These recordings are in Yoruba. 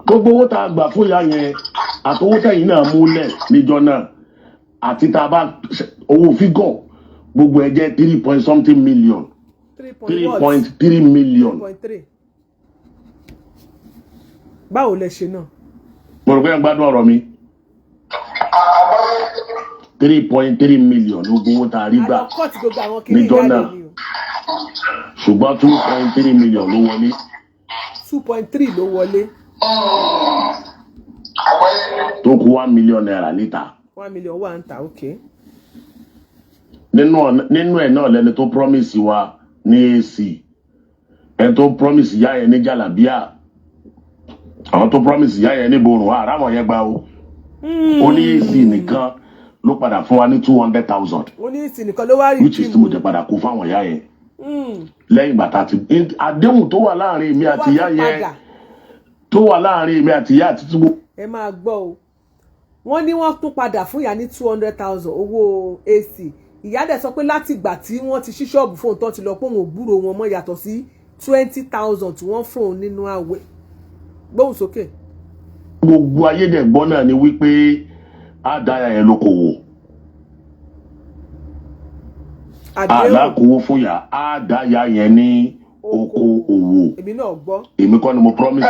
gbogbo owó tá a gbà fún ìyá yẹn àtowó tẹ̀yìn náà múlẹ̀ níjọ́ náà àti tá a bá owó fígọ̀ gbogbo ẹ̀ jẹ́ 3 million 3.3 million. 3.3. báwo lẹ ṣe náà. mo rò pé ẹ gbádùn ọ̀rọ̀ mi. 3.3 million ló gbowó tá a rí gbà níjọ́ náà ṣùgbọ́n 2.3 million ló wọlé. 2.3 ló wọlé. tó kù 1 million naira níta. 1 million wà ń ta ok. nínú ẹ̀ náà lẹni tó promise wa ní AC ẹni tó promise ìyá yẹn ní jàlábíà àwọn tó promise ìyá yẹn ní borùn àràmọ̀ yẹn gbà ó. ó ní AC nìkan ló padà fún wa ní 200,000. ó ní AC nìkan ló wá rí which is tí mo jẹ padà kó fáwọn ìyá yẹn. lẹ́yìn bàtà tí àdéhùn tó wà láàrin mi àti ìyá yẹn tó wà láàrin mi àti ìyá àti túbọ̀. ẹ máa gbọ́ o wọ́n ní wọ́n tún padà fún ìyá ní 200,000 owó AC ìyá dẹ̀ sọ pé láti ìgbà tí wọ́n ti ṣí ṣọ́ọ̀bù fóun tó ti lọ pé òun ò gbúrò wọn mọ́ yàtọ̀ sí 20,000 tí wọ́n fóun nínú àwẹ̀ gbóhùn sókè. gbogbo ayédègbọ́n náà ni wípé á dára ẹ̀ lókòwò àlákòwò fún yà á dáyà yẹn ní oko òwò. èmi náà gbọ́. èmi kọ́ ni mo promise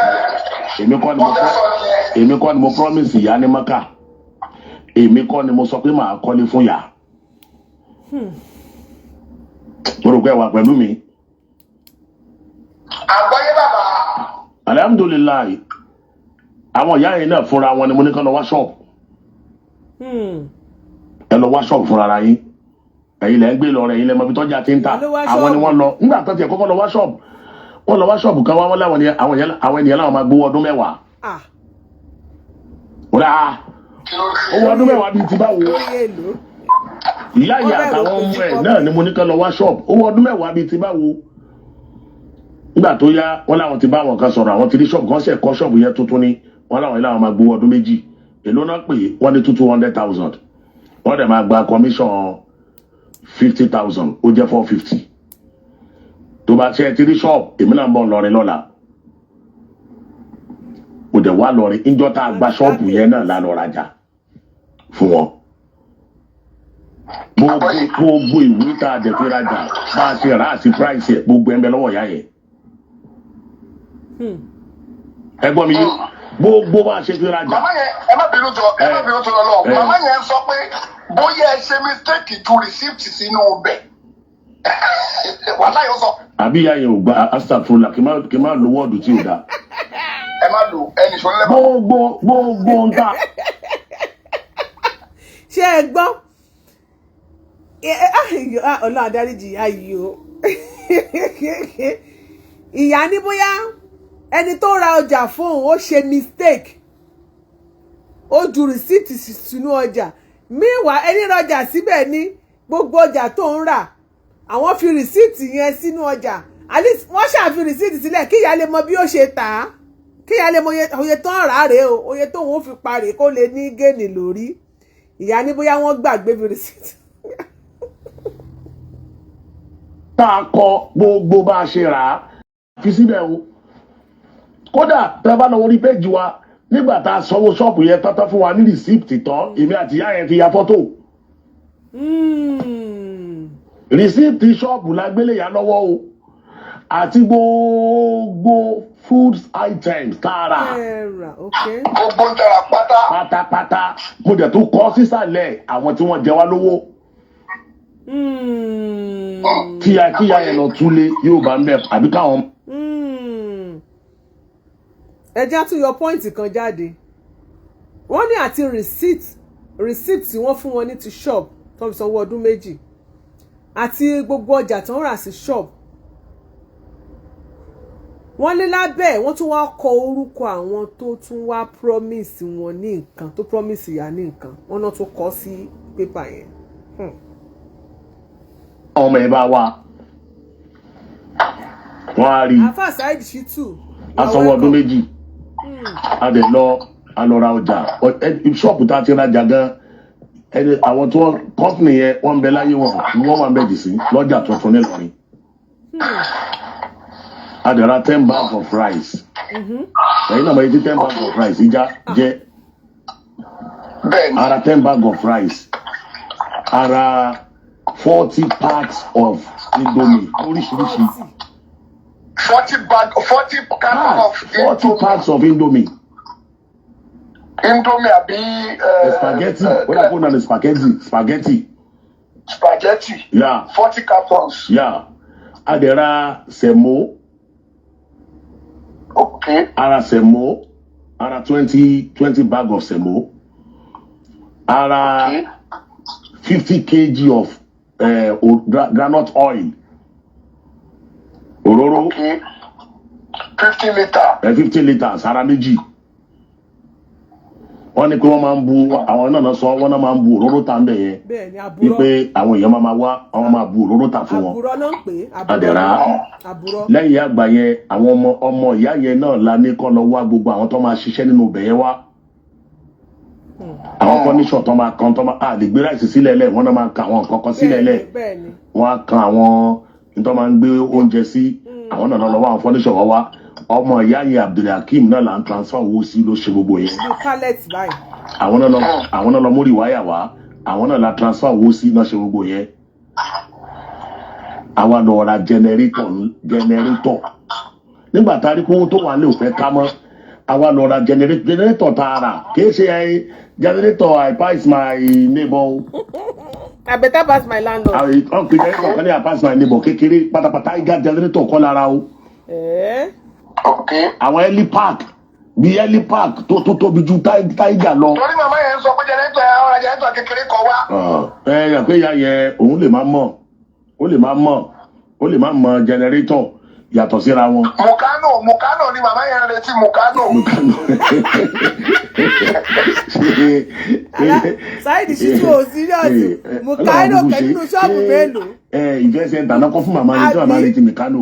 ìyá ní Mọ́kà èmi kọ́ ni mo sọ pé màá kọ́lé fún yà. mo rò pé ẹ wà pẹ̀lú mi. àgbáyé bàbá. alhamdulilayi àwọn ìyá yẹn náà fúnra wọn ni mo ní kán lọ wá ṣọ́ọ̀bù. ẹ lọ wá ṣọ́ọ̀bù fúnra ara yín ẹ̀yin lẹ́ ń gbé lọ rẹ̀ ẹ̀yin lẹ́ mọ ibi tọ́jà ti ń ta àwọn ni wọ́n lọ nígbà tó tiẹ̀ kọ́kọ́ lọ wá ṣọ́ọ̀bù wọ́n lọ wá ṣọ́ọ̀bù kan wá wọ́n láwọn ni àwọn ènìyàn láwọn máa gbowó ọdún 10. rà owó ọdún 10 bíi ti báwo. ìyá ìyá àtàwọn ọmọ ẹ̀ náà ni mo ní kán lọ wá ṣọ́ọ̀bù owó ọdún 10 bíi ti báwo. nígbà tó yá wọ́n láwọn ti bá àwọn kan sọ̀rọ̀ àwọn ti rí ṣọ́ọ̀bù kan ṣe kọ́ ṣọ́ọ̀bù yẹn tuntun ni wọ́n láwọn ilé àwọn máa gbowó ọdún 2 èló náà pè wọ́n ní 200,000 wọ́n dẹ̀ máa gba commission 50,000 ó jẹ́ 450 tó bá ṣe ti rí ṣọ́ọ̀bù èmi náà ń bọ̀ lọ́rin lọ́la ó dẹ̀ wá lọ́rin ìjọ tá a gba ṣọ́ọ̀bù yẹn náà lánàá rajà fún wọn gbogbo ìwé tá a dẹ̀ fi rajà bá a ṣe rà á sí price ẹ̀ gbogbo ẹ̀ ń bẹ lọ́wọ́ ìyá yẹn ẹ gbọ́ mi yé gbogbo bá a ṣe fi rajà. màmá yẹn ẹ má bínú tó lọ màmá yẹn sọ pé bóyá ẹ ṣe mistake ju receipt sínú ọbẹ̀ wàhálà yóò sọ. àbí ìyá yẹn ò gba astagfirullah kí n má lo wọ́ọ̀dù tí ò dáa. ẹ má lo ẹnì sọ lẹ́bàá. gbogbo ń ta. ṣé ẹ gbọ́ ọlọ́run adáríjì ìyá yìí o ìyá ní bóyá ẹni tó ra ọjà fóun ó ṣe mistake ó ju receipt sínú ọjà meanwhile ẹni rajà síbẹ̀ ní gbogbo ọjà tó ń rà àwọn fi receipt yẹn sínú ọjà at least wọ́n ṣàfi receipt sílẹ̀ kí ìyá lè mọ bí ó ṣe tà á kí ìyá lè mọ oye tó ń rà á rèé o oye tóun ó fi parí kó lè ní géènì lórí ìyá ní bóyá wọ́n gbàgbé fi receipt. tá a kọ gbogbo bá a ṣe rà á fi síbẹ̀ o kódà tẹ́ bá lọ orí péjì wa nígbà tá a sanwó ṣọ́ọ̀bù yẹn tọ́tọ́ fún wa ní rìsíìtì tán èmi àti ìyá yẹn ti ya fọ́tò. rìsíìtì ṣọ́ọ̀bù la gbélé ya lọ́wọ́ o àti gbogbo food items tààrà. gbogbo ń tara pátá. pátápátá mo dẹ̀ tún kọ́ sísàlẹ̀ àwọn tí wọ́n jẹ wá lówó. kíyà yẹn lọ túlé yóò bá ń bẹ̀ àbí káwọn. ẹ já tún yọ pọ́ìntì kan jáde wọ́n ní àti receipt tí wọ́n fún wọn ní ti shop tó fi sanwó ọdún 2 àti gbogbo ọjà tó ń rà sí shop wọ́n ní lábẹ́ wọ́n tún wá kọ orúkọ àwọn tó tún wá promise wọn ní nǹkan tó promise ìyá ní nǹkan wọ́n náà tún kọ sí pépà yẹn. ọmọ ẹ bá wa wọ́n á rí àfà Saheed Shittu asanwó ọdún 2 a dẹ̀ lọ ra ọjà ṣọ́ọ̀bù tá a ti rajà gan àwọn tí wọ́n kọ́pìnì yẹn wọ́n ń bẹ láyé wọn wọ́n máa ń bẹ̀ jì sí lọ́jà tuntun nílọrin. adẹ̀ra 10 bags of rice ẹ̀yin náà mọ̀ etí 10 bags of rice jẹ́ ara 10 bags of rice ara 40 packs of indomie oríṣiríṣi 40 packs of indomie. Indomie àbí spaghetti what I call spaghetti. Yeah. 40 cartons. Yeah. Adẹ̀ra semo. Okay. Ara semo. Ara 20 bag of semo. Ara 50 kg of groundnut oil. Òróró. Okay. 50 litres. 50 litres ara méjì. Wọ́n ní pé wọ́n máa ń bu àwọn náà sọ wọ́n náà máa ń bu òróró ta ń bẹ̀ yẹn. Bẹ́ẹ̀ni àbúrò. Wípé àwọn èèyàn máa wá àwọn máa bu òróró ta fún wọn. Àbúrò náà ń pè é. Adẹ̀ra. Àbúrò. Lẹ́yìn àgbà yẹn àwọn ọmọ ìyá yẹn náà la ní kọ́ lọ wá gbogbo àwọn tó máa ṣiṣẹ́ nínú ibẹ̀ yẹn wá. Àwọn kọ́níṣọ̀ tó máa kan tó máa lè gbé ráìsì sílẹ̀ lẹ̀ wọ́n náà máa kan àwọn kọ̀ọ̀kan sílẹ̀ lẹ̀. Wọ́n á kan àwọn tó máa ń gbé oúnjẹ sí àwọn náà lọ́wọ́ àwọn fọ́níṣọ̀ wá. Ọmọ ìyá yẹn Abdulhakeem náà là ń transfer owó sí ló ṣe gbogbo yẹn. Àwọn náà lọ mórí wáyà wá àwọn náà la transfer owó sí náà ṣe gbogbo yẹn. Àwa lọ ra generator nígbà tá a rí pé owó tó wà ní òfẹ́ ká mọ́ àwa lọ ra generator tààrà kìí ṣe generator I pass my neighbor. I better pass my landlord. Ọ̀pẹ generator kan ní I pass my neighbor kékeré pátápátá igá generator kọ́ lára o. Àwọn helipark bí helipark tó tóbi ju Tiger lọ. Torí màmá yẹn sọ pé generator kékeré kan wá. Yà pé ìyá yẹn òun lè má mọ̀ ó lè má mọ̀ generator yàtọ̀ síra wọn. Mukano ni màmá yẹn retí Mukano. Sáyidì ṣíṣú ò síríọ̀sì Mukano kẹ́kínú ṣọ́ọ̀bù mélòó. Ìfẹ́ sẹ́ńtà náà kọ́ fún màmá yẹn tí màmá retí Mukano.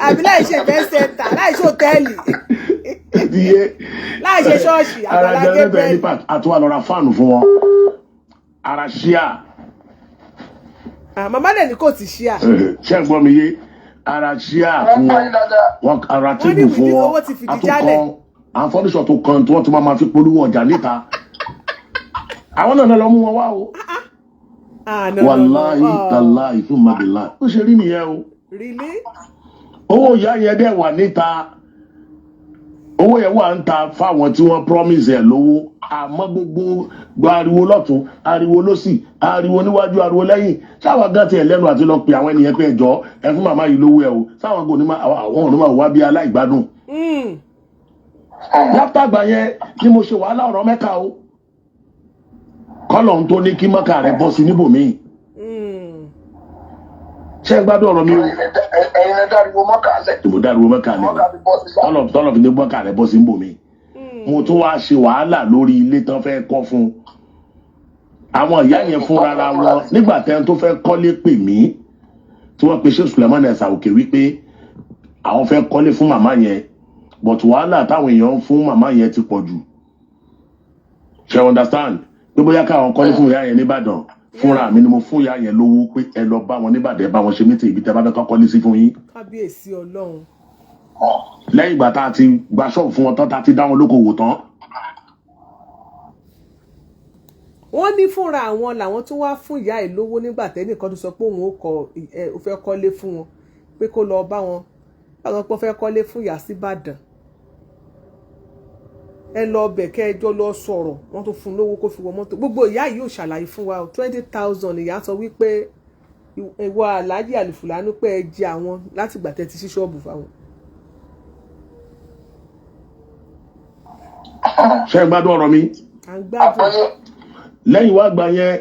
Àbí láì ṣe ìfẹ́ sẹ́ńtà láì ṣe hòtẹ́ẹ̀lì láì ṣe ṣọ́ọ̀ṣì àgbàlá Gabriel. Àtúwà lọ ra fáànù fún wọn ara ṣíà. Màmá dẹ̀ ní kò ti ṣíà. Ṣé ẹ gbọ́ mi yé ara ṣíà fún wọn ara tíìbù fún wọn àtúkọ àwọn fọ́níṣọ̀ tó kan tí wọ́n tún máa fi polówó ọjà níta àwọn náà lọ mú wọn wá o. Wàláhì tàláhì fún mabìlá ó ṣe rí nìyẹn o. Owó ìyá yẹn dẹ̀ wà níta owó yẹn wà ń ta fáwọn tí wọ́n promise ẹ̀ lówó àmọ́ gbogbo ariwo lọ́tún ariwo lọ́sì ariwo níwájú ariwo lẹ́yìn sáwọn gan tiẹ̀ lẹ́nu àti lọ pe àwọn ènìyàn pé ẹjọ́ ẹ fún màmá yìí lówó ẹ o sáwọn kò ní àwọn òní máa wá bí aláìgbádùn. Látàgbà yẹn ni mo ṣe wàhálà ọ̀rọ̀ Mẹ́kà o kọ́lọ̀ ń tó ní kí Mẹ́kà rẹ̀ bọ́ sí níbòmíì. Ṣé ẹ gbádùn ọ̀rọ̀ mi o? Ẹ̀yin ẹ dariwo Mẹ́kà lẹ̀. Mo dariwo Mẹ́kà lẹ̀ tọ́lọ̀ fi ní Mẹ́kà rẹ̀ bọ́ sí níbòmíì. Mo tún wá ṣe wàhálà lórí ilé tán fẹ́ kọ́ fún àwọn ìyá yẹn fúnra ara wọn nígbà tẹ́ni tó fẹ́ kọ́lé pè mí tí wọ́n pe ṣé Suleiman Ẹ̀sà Òkè wípé àwọn fẹ́ kọ́lé fún màmá yẹn but wàhálà táwọn èèyàn fún màmá yẹn ti pọ̀ jù. Ṣé understand pé bóyá káwọn kọ́lé fún ìyá yẹn nìbàdàn fúnra mi ni mo fún ìyá yẹn lówó pé ẹ lọ bá wọn nìbàdàn ẹ bá wọn ṣe mítì ibi tẹ́ bá fẹ́ kọ́lé sí fún yín. Kábíyèsí Ọlọ́run. Lẹ́yìn ìgbà tá a ti gba ṣọ́ọ̀bù fún wọn tán tá a ti dá wọn lókòwò tán. Wọ́n ní fúnra àwọn làwọn tún wá fún ìyá ẹ̀ lówó nígbà tẹ́nìkan tó sọ pé òun ó fẹ́ kọ́lé fún wọn pé kó lọ bá wọn báwọn pé ó fẹ́ kọ́lé fún ìyá síbàdàn. Ẹ lọ bẹ̀ kẹ́ ẹjọ́ lọ sọ̀rọ̀ wọ́n tó fún lówó kó fi wọ mọ́tò gbogbo ìyá yìí ò ṣàlàyé fún wa 20,000 ìyá sọ wípé ìwọ Alhaji Alifulani pé ẹ jẹ àwọn láti gbà tẹ́ ti ṣí ṣọ́ọ̀bù fáwọn. Ṣé ẹ gbádùn ọ̀rọ̀ mi? Lẹ́yìn wá gbà yẹn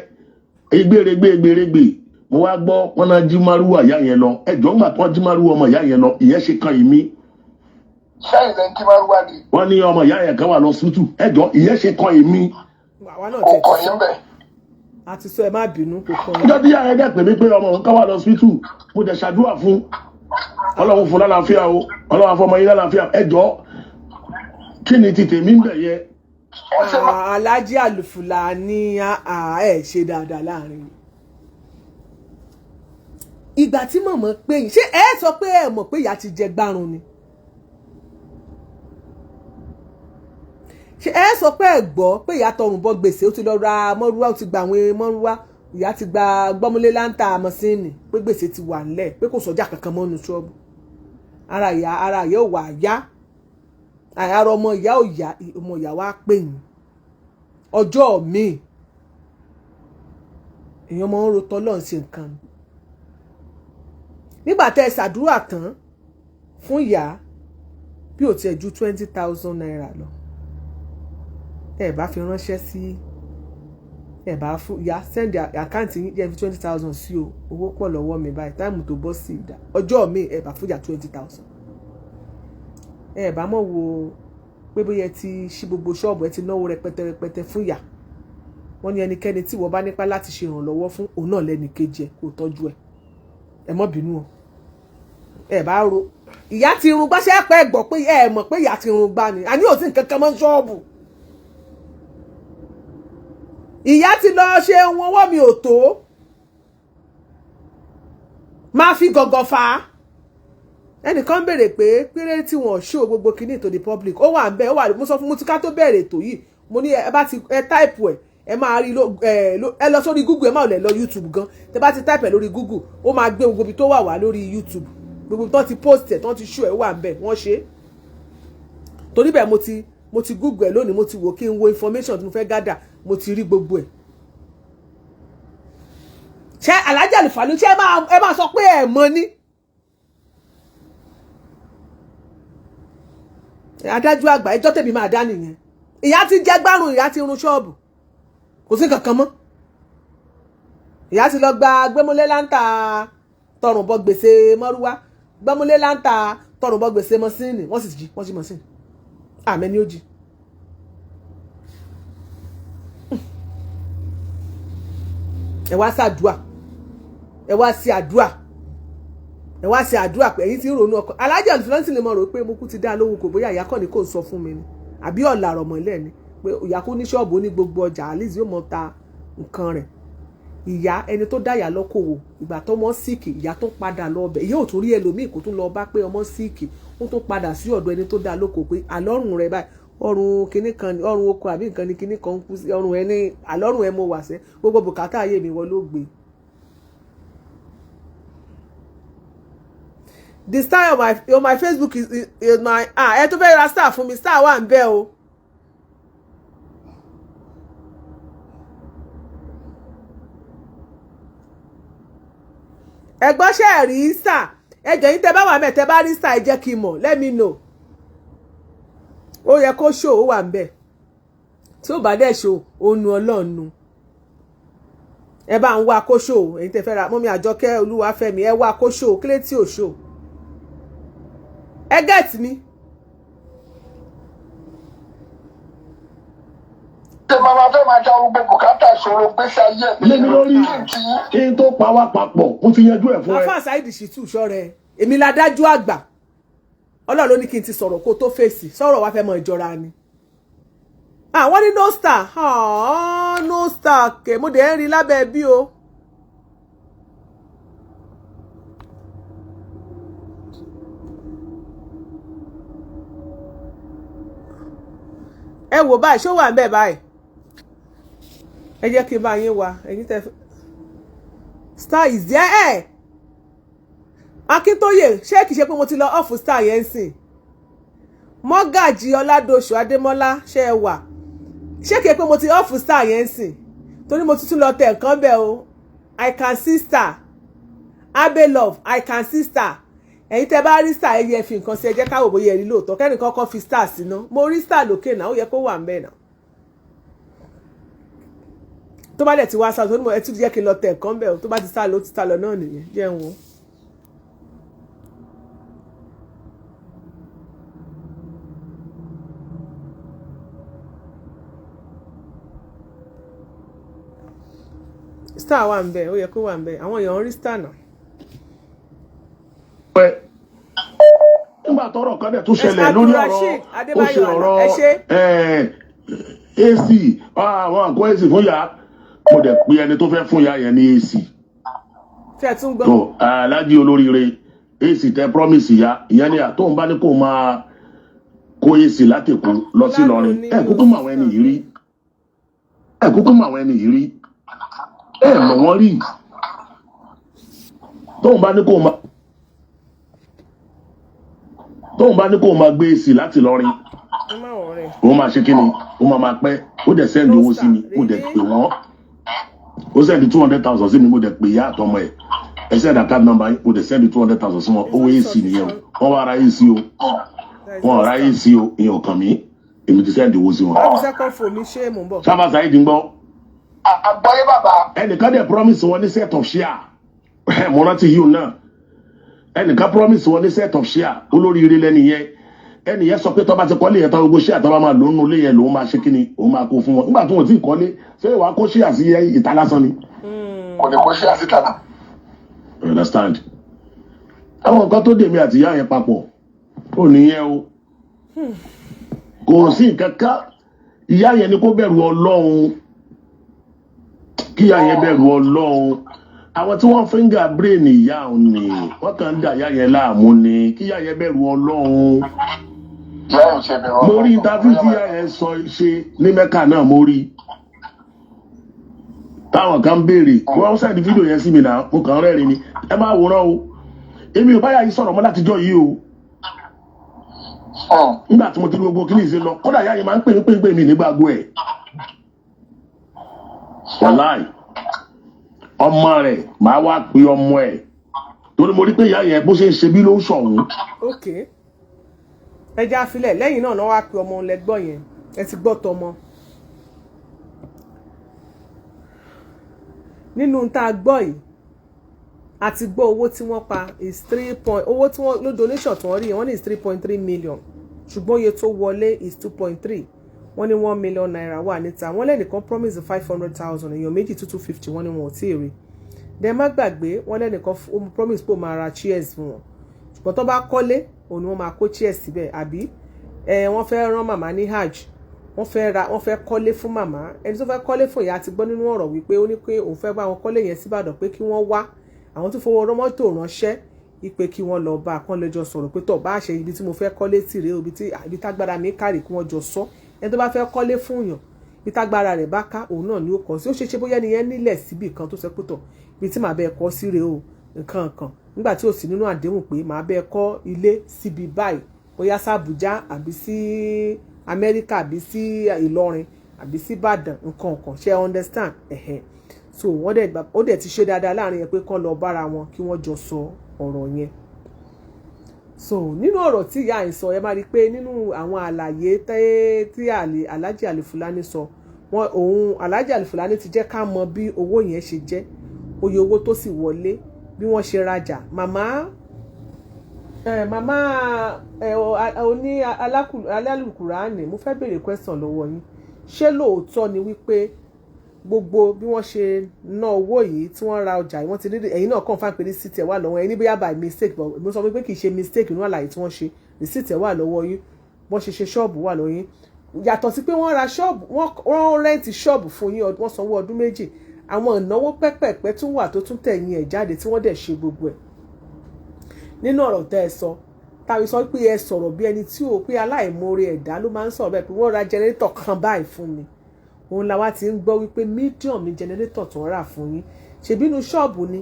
gbèrègbè mo wá gbọ́ wọn náà jí márùwà ìyá yẹn lọ ẹjọ́ ńgbà tó jí márùwà ọmọ ìyá yẹn lọ ìyẹn ṣe kan ìmí. Ṣáì lẹ́ jí márùwà ni. Wọ́n ní ọmọ ìyá yẹn kan wà lọ sútù ẹjọ́ ìyẹn ṣe kan ìmí. Kò kọ̀ yín bẹ̀. A ti sọ ẹ má bínú kò kọ̀ yín. Ìjọ́ tí ìyá yẹn dẹ̀ pè mí pé ọmọ òun kan wà lọ sútù mo dẹ̀ ṣàdúrà fún Ọlọ́run fún lálàáfíà o Ọlọ́run afọmọ yín lálàáfíà ẹjọ́ kí ni ti tèmi ń bẹ̀ yẹ. Alhaji Alifulani ẹ ṣe dáadáa láàrin ìgbà tí mọ̀mọ́ pé yín ṣé ẹ sọ pé ẹ mọ̀ pé ìyá ti jẹ gbárùn ni ṣé ẹ sọ pé ẹ gbọ́ pé ìyá tọrùn bọ gbèsè ó ti lọ ra mọ́rúwá ó ti gba àwọn mọ́rúwá ìyá ti gba gbọ́múlé láńtà mọ́sínì pé gbèsè ti wà nílẹ̀ pé kò sọ́jà kankan mọ́nu ṣọ́ọ̀bù ara ìyá ò wà yá ara ọmọ ìyá ò yá ọmọ ìyá wa pè yín ọjọ́ míì èèyàn máa ń ro tọ́lọ́ ń ṣe nǹkan nígbà tẹ́ ẹ ṣàdúrà tán fún ìyá bí ò tiẹ̀ ju 20,000 naira lọ ẹ bá fi ránṣẹ́ sí ẹ bá fún ìyá send àkáǹtì yín jẹ́ fi 20,000 sí o owó pọ̀ lọ́wọ́ mi báyìí táìmù tó bọ́ sí ìdá ọjọ́ mi ẹ bá fún ìyá 20,000 ẹ bá mọ̀ wo pé bóyá ti ṣí gbogbo ṣọ́ọ̀bù ẹ ti náwó rẹpẹtẹ fún ìyá wọ́n ní ẹnikẹ́ni tí wọ́n bá nípa láti ṣe ìrànlọ́wọ́ fún òun náà lẹ́ni kejì ẹ̀ kó tọ́jú ẹ̀ ẹ mọ́ bínú o ẹ bá ro ìyá ti irun gbáṣẹ́ pẹ́ gbọ́ pé ẹ mọ̀ pé ìyá ti irun gbá ni àní ò sí nǹkan kan mọ́ ṣọ́ọ̀bù ìyá ti lọ ṣe ohun ọwọ́ mi ò tó máa fi gọ̀gọ̀ fà á ẹnìkan béèrè pé péré tí wọ́n ṣó gbogbo kinní to the public ó wà ń bẹ ó wà mo sọ fún Mutika tó bẹ̀rẹ̀ ètò yìí mo ní ẹ bá ti táìpù ẹ máa rí ẹ lọ sórí Google ẹ máa lọ YouTube gan tẹ bá ti táìpù ẹ lórí Google ó máa gbé gbogbo ibi tó wà wá lórí YouTube gbogbo tó ti post ẹ tó ti ṣó ẹ wà ń bẹ wọ́n ṣe torí bẹ́ẹ̀ mo ti Google ẹ lónìí mo ti wò kí n wo information tí mo fẹ́ gather mo ti rí gbogbo ẹ̀ ṣé Alhaji Alufanu ṣé ẹ máa sọ pé ẹ mọ̀ ni adájọ́ àgbà ẹjọ́ tèmi máa dá nìyẹn ìyá ti jẹ́ gbárùn ìyá ti run ṣọ́ọ̀bù kò sí kankan mọ́ ìyá ti lọ gba gbẹ́múlé láńtà tọrùn bọ gbèsè mọ́rúwá gbẹ́múlé láńtà tọrùn bọ gbèsè mọ́sínì wọ́n sì jí wọ́n jí mọ́sínì àmẹ́ni ó jí ẹ wá ṣàdúà ẹ wá sí àdúà ẹ wá ṣe àdúrà pé ẹ̀yin tí ń ronú ọkọ Alhaji Alufanu lè mọ̀ rò pé mo kú ti dá lóhùn kò bóyá ìyá kọ́ ni kò sọ fún mi ni àbí ọ̀la àrọ̀mọ́lẹ̀ ni pé ìyá kú ní ṣọ́ọ̀bù ní gbogbo ọjà Alice yóò mọ ta nǹkan rẹ̀ ìyá ẹni tó dá ìyá lọ́kọ̀wò ìgbà tó mọ́ síìkì ìyá tó padà lọ ọbẹ̀ ìyá ò tún rí ẹlòmíì kó tún lọ bá pé ọmọ síìkì ó tún padà sí ọ̀dọ̀ ẹni tó dá lóko pé àlọ́run rẹ̀ báyìí ọrùn kinní kan ọrùn oko àbí nǹkan ni kinní kan kú sí ọrùn ẹni àlọ́run ẹ mo wà sẹ́ gbogbo bùkátà ayé mi wọ́n ló gbé. The star on my Facebook is my ẹ tó fẹ́ ra star fún mi star wà ń bẹ o. ẹgbọ́n ṣe rí star ẹjọ́ yín tẹ́ bá wà mẹ́ tẹ́ bá rí star ẹ jẹ́ kí n mọ̀ let me know. ó yẹ kó ṣó ó wà ń bẹ tí ó bá dẹ̀ ṣó ó nu ọlọ́ọ̀nu ẹ bá ń wá kó ṣó ẹ̀yin tẹ́ fẹ́ ra mọ́mí Àjọkẹ́ Olúwafẹ́mi ẹ wá kó ṣó kílé tí ò ṣó. Ẹ get mi. Ṣé màmá fẹ́ máa ja gbogbo bùkátà ìṣòro gbèsè ayé ẹ̀? Lé mi lórí kí n tó pa wá papọ̀ mo ti yanjú ẹ̀ fún ẹ. Afa Saheed Shittu ṣọ́rẹ́ èmi ládájú àgbà Ọlọ́run ló ní kí n ti sọ̀rọ̀ kó tó fèsì sọ̀rọ̀ wá fẹ́ mọ ìjọra ni. Wọ́n ní no star no star kẹ̀ mo dẹ̀ ń rí lábẹ́ bí o. Ẹ wò báyìí ṣó wà ń bẹ báyìí ẹ jẹ́ kí n bá yín wá ẹ̀yin tẹ́ star is there Akíntóyè ṣé kìí ṣe pé mo ti lọ ọ̀fù star yẹn sìn Mọ́gàjì Ọládòṣù Adémọ́lá ṣé ẹ wà ṣé kìí pé mo ti ọ̀fù star yẹn sìn torí mo tuntun lọ tẹ̀ nǹkan bẹ́ẹ̀ o I can see star Abe Love I can see star ẹ̀yin tẹ́ bá rí star ẹyẹ fi nǹkan sí ẹ jẹ́ ká wò bóyá ẹ rí lóòótọ́ kẹ́nìkan kọ́ fi star sí ná mo rí star lókè náà ó yẹ kó wà ń bẹ̀ náà tó bá dẹ̀ ti wá sáà tó ní mo ẹ tún jẹ́ kí n lọ tẹ̀ nǹkan bẹ̀ tó bá ti star lọ ti star lọ náà nìyẹn jẹ́ ń wo. star wà ń bẹ̀ ó yẹ kó wà ń bẹ̀ àwọn èèyàn ń rí star náà. Nígbà tọ́rọ̀ kan dẹ̀ tún ṣẹlẹ̀ lórí ọ̀rọ̀ ó ṣe ọ̀rọ̀ AC àwọn nǹkan AC fún ya mo dẹ̀ pe ẹni tó fẹ́ fún ya yẹn ní AC. ṣe tún gbọ́. tó alájí olóríire èsì tẹ promise ìyá ni àtọ́hún bá ní kó máa kó èsì látẹ̀kọ́ lọ sí Ìlọrin kúkú mọ àwọn ẹni yìí rí kúkú mọ àwọn ẹni yìí rí mọ̀ wọ́n rí tóun bá ní kó máa gbé èsì láti Ìlọrin ó máa ṣe kí ni ó máa pẹ́ ó dẹ̀ sẹ́ndì owó sí mi ó dẹ̀ pè wọ́n ó sẹ́ndì 200,000 sí mi mo dẹ̀ pè ìyá àtọmọ ẹ̀ ẹ sẹ́ndì account number yìí mo dẹ̀ sẹ́ndì 200,000 sí wọn owó èsì nìyẹn wọ́n wá ara èsì o wọ́n ra èsì o ìyẹn kàn mí èmi ti sẹ́ndì owó sí wọn. sábà sáyé ti ń gbọ́. àgbọ̀yé bàbá. ẹnìkan dẹ̀ promise wọn ní set of share mo rántí yìí náà ẹnìkan promise wọn ní set of share olóríire lẹ́nìyẹn ẹnìyẹn sọ pé tó bá ti kọ́lé yẹn tó gbogbo share tó bá máa lò nínú ilé yẹn lòun máa ṣe kí ni òun máa kó fún wọn nígbà tó wọn ti kọ́lé ṣé wàá kó share sí ìta lásán ni. kò ní kó share sí ìta. understand àwọn nǹkan tó dèmi àti ìyá yẹn papọ̀ ó nìyẹn o kò sí nǹkan kan ìyá yẹn ni kó bẹ̀rù Ọlọ́run kí ìyá yẹn bẹ̀rù Ọlọ́run àwọn tí wọ́n fíńgà brain ìyá òun ni wọ́n kàn ń dà ìyá yẹn láàmú ni kí ìyá yẹn bẹ̀rù Ọlọ́run. mo rí interview tí ìyá yẹn sọ ṣe ní Mẹ́kà náà mo rí táwọn kan béèrè wọ́n sẹ́ni fídíò yẹn sí mi náà mo kàn rẹ́rìn ni ẹ máa wòran o èmi ò báyà yìí sọ̀rọ̀ mọ́ látijọ́ yìí o nígbà tí mo ti gbogbo kí ní ìṣe lọ kódà ìyá yẹn máa ń pè mí nígbàgbọ́ ẹ̀ wàláì ọmọ rẹ̀ máa wá pe ọmọ ẹ̀ torí mo rí pé ìyá yẹn bó ṣe ń ṣe bí ló ń ṣọ̀hún. ok ẹja afilẹ̀ lẹ́yìn náà náà wá pe ọmọ lẹ́gbọ́n yẹn ẹ ti gbọ́ tọmọ nínú tá a gbọ́ yìí a ti gbọ́ owó tí wọ́n pa is 3 point owó tí wọ́n ló donation tí wọ́n rí yẹn wọ́n ní is 3.3 million ṣùgbọ́n iye tó wọlé is 2.3 wọ́n ní 1 million naira wà níta wọ́n lẹ́nìkan promise 500,000 èèyàn méjì 250 wọ́n ní wọn ò tí ì rí dẹ̀ má gbàgbé wọ́n lẹ́nìkan promise pé ó máa ra chairs fún wọn ṣùgbọ́n tó bá kọ́lé òun ni wọ́n máa kó chairs síbẹ̀ àbí wọ́n fẹ́ rán màmá ní hajj wọ́n fẹ́ kọ́lé fún màmá ẹni tó fẹ́ kọ́lé fún ìyá ti gbọ́ nínú ọ̀rọ̀ wípé ó ní pé òun fẹ́ bá wọn kọ́lé yẹn síbàdàn pé kí wọ́n wá àwọn tó fowó mọ́tò ránṣẹ́ ipe kí wọ́n lọ bá kán lẹ́jọ́ sọ̀rọ̀ pé tọ̀ bá ṣe ibi tí mo fẹ́ kọ́lé tì rèé ibi tágbára mi kárì kí wọ́n jọ sọ ẹni tó bá fẹ́ kọ́lé fún yàn ibi tágbára rẹ̀ bá ká òun náà ni ó kọ́ sí ó ṣeéṣe bóyá nìyẹn nílẹ̀ síbì kan tó sọ pé tọ̀ ibi tí màá bẹ́ẹ̀ kọ́ sí rèé o nǹkan kan nígbà tí ò sí nínú àdéhùn pé màá bẹ́ẹ̀ kọ́ ilé síbi báyìí bóyá sàbújá àbí sí Amẹ́ríkà àbí sí Ìlọrin àbí sí Ìbàdàn nǹkan kan ṣe understand so ó dẹ̀ ti ṣe dáadáa láàrin yẹn pé kán lọ bára wọn kí wọ́n jọ sọ ọ̀rọ̀ yẹn so nínú ọ̀rọ̀ tí ìyá ẹ̀ sọ ẹ máa rí i pé nínú àwọn àlàyé tí Alhaji Alifulany sọ òun Alhaji Alifulany ti jẹ́ ká mọ bí owó yẹn ṣe jẹ́ oye owó tó sì wọlé bí wọ́n ṣe rajà màmá oní alálùkùránì mo fẹ́ béèrè question lọ́wọ́ yín ṣé lóòótọ́ ni wípé gbogbo bí wọ́n ṣe ná owó yìí tí wọ́n ra ọjà wọ́n ti rí ẹ̀yin náà confirm pé receipt ẹ̀ wà lọ́wọ́ ẹ̀yin bóyá by mistake but mo sọ pé kì í ṣe mistake nínú àlàyé tí wọ́n ṣe receipt ẹ̀ wà lọ́wọ́ yín wọ́n ṣe ṣọ́ọ̀bù wà lọ́wọ́ yín yàtọ̀ sí pé wọ́n ra ṣọ́ọ̀bù wọ́n rẹ́ǹtì ṣọ́ọ̀bù fún yín wọ́n sanwó ọdún méjì àwọn ìnáwó pẹ́pẹ̀pẹ́ tún wà tó tún tẹ̀yìn ẹ̀ jáde tí wọ́n dẹ̀ ṣe gbogbo ẹ̀ nínú ọ̀rọ̀ tẹ́ ẹ sọ tàbí sọ pé ẹ sọ̀rọ̀ bí ẹni tí ò pé aláìmoore ẹ̀dá ló máa ń sọ̀rọ̀ bẹ́ẹ̀ pé wọ́n ra jẹnẹrétọ̀ kan báyìí fún mi òun làwa ti ń gbọ́ wípé medium ni jẹnẹrétọ̀ tó ń rà fún yín ṣebí inú ṣọ́ọ̀bù ni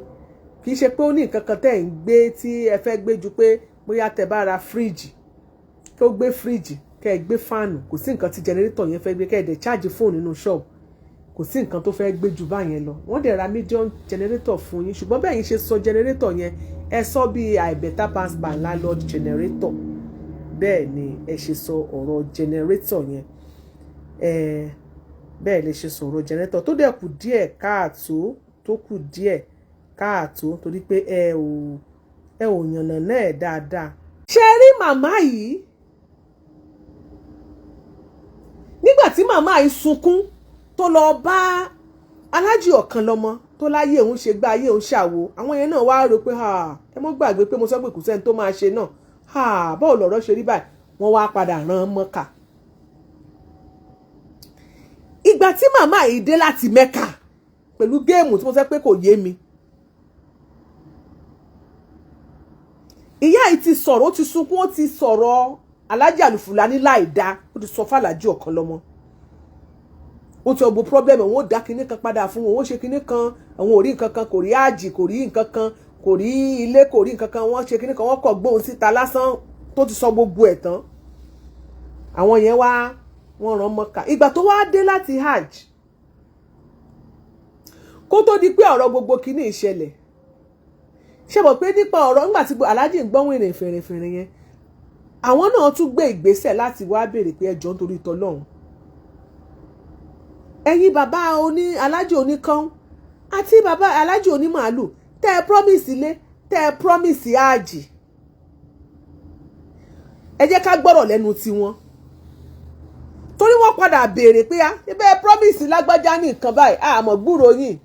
kì í ṣe pé ó ní nǹkan kan tẹ́ ẹ̀ ń gbé tí ẹ fẹ́ gbé ju pé bóyá tẹ́ bá ra fíríjì kí ó gbé fíríjì kẹ́ ẹ gbé fáànù kò sí nǹkan tí jẹnẹrétọ̀ yẹn fẹ́ gbé kẹ́ ẹ dẹ̀ cháàjì fóònù nínú ṣọ́ọ̀bù kò sí nǹkan tó fẹ́ gbé ju báyẹn lọ wọ́n dẹ̀ ra medium jẹnẹrétọ̀ fún yín ṣùgbọ́n bẹ́ẹ̀ yín ṣe sọ jẹnẹrétọ̀ yẹn ẹ sọ bí I better pass by landlord jẹnẹrétọ̀ bẹ́ẹ̀ ni ẹ ṣe sọ ọ̀rọ̀ jẹnẹrétọ̀ yẹn bẹ́ẹ̀ lè ṣe sọ̀rọ̀ jẹnẹrétọ̀ tó dẹ̀ kù díẹ̀ káàtó tó kù díẹ̀ káàtó torí pé ẹ ò yànnà náà dáadáa. ṣe rí màmá yìí nígbà tí màmá yìí sunkún tó lọ bá Aláàjì Ọ̀kànlọ́mọ tó láyé òun ṣe gbá ayé òun ṣàwo àwọn yẹn náà wá rò pé ẹ mọ́ gbàgbé pé mo sọ pé kò sẹ́ni tó máa ṣe náà báwo lọ̀rọ̀ ṣe rí báyìí wọ́n wá padà rán Mọ́kà. Ìgbà tí màmá yìí dé láti Mẹ́kà pẹ̀lú géèmù tí mo sọ pé kò yé mi ìyá yìí ti sọ̀rọ̀ ó ti sunkún ó ti sọ̀rọ̀ Alhaji Alufulani láìda ó ti sọ fàlàjì ọ̀kan lọ́mọ ó ti ọgbọ problem òun ó dá kinní kan padà fún òun ó ṣe kinní kan àwọn ò rí nǹkan kan kò rí àjì kò rí nǹkan kan kò rí ilé kò rí nǹkan kan wọ́n ṣe kinní kan wọ́n kọ̀ gbóhùn síta lásán tó ti sọ gbogbo ẹ̀ tán àwọn yẹn wá wọ́n rán Mọ́kà ìgbà tó wá dé láti hajj kó tó di pé ọ̀rọ̀ gbogbo kinní ìṣẹ̀lẹ̀ ṣe mọ̀ pé nípa ọ̀rọ̀ nígbà tí Alhaji ń gbọ́n wìrìn fèrèfèrè yẹn àwọn náà tún gbé ìgbésẹ̀ láti wá béèrè pé ẹjọ́ nítorí tọlọ́run ẹ̀yin bàbá Alhaji oníkan àti bàbá Alhaji onímàálù tẹ́ ẹ promise ilé tẹ́ ẹ promise àjì ẹ jẹ́ ká gbọ́rọ̀ lẹ́nu tiwọn torí wọ́n padà béèrè pé ibẹ̀ ẹ promise lágbájá ní nǹkan báyìí àmọ́ gbúrò yín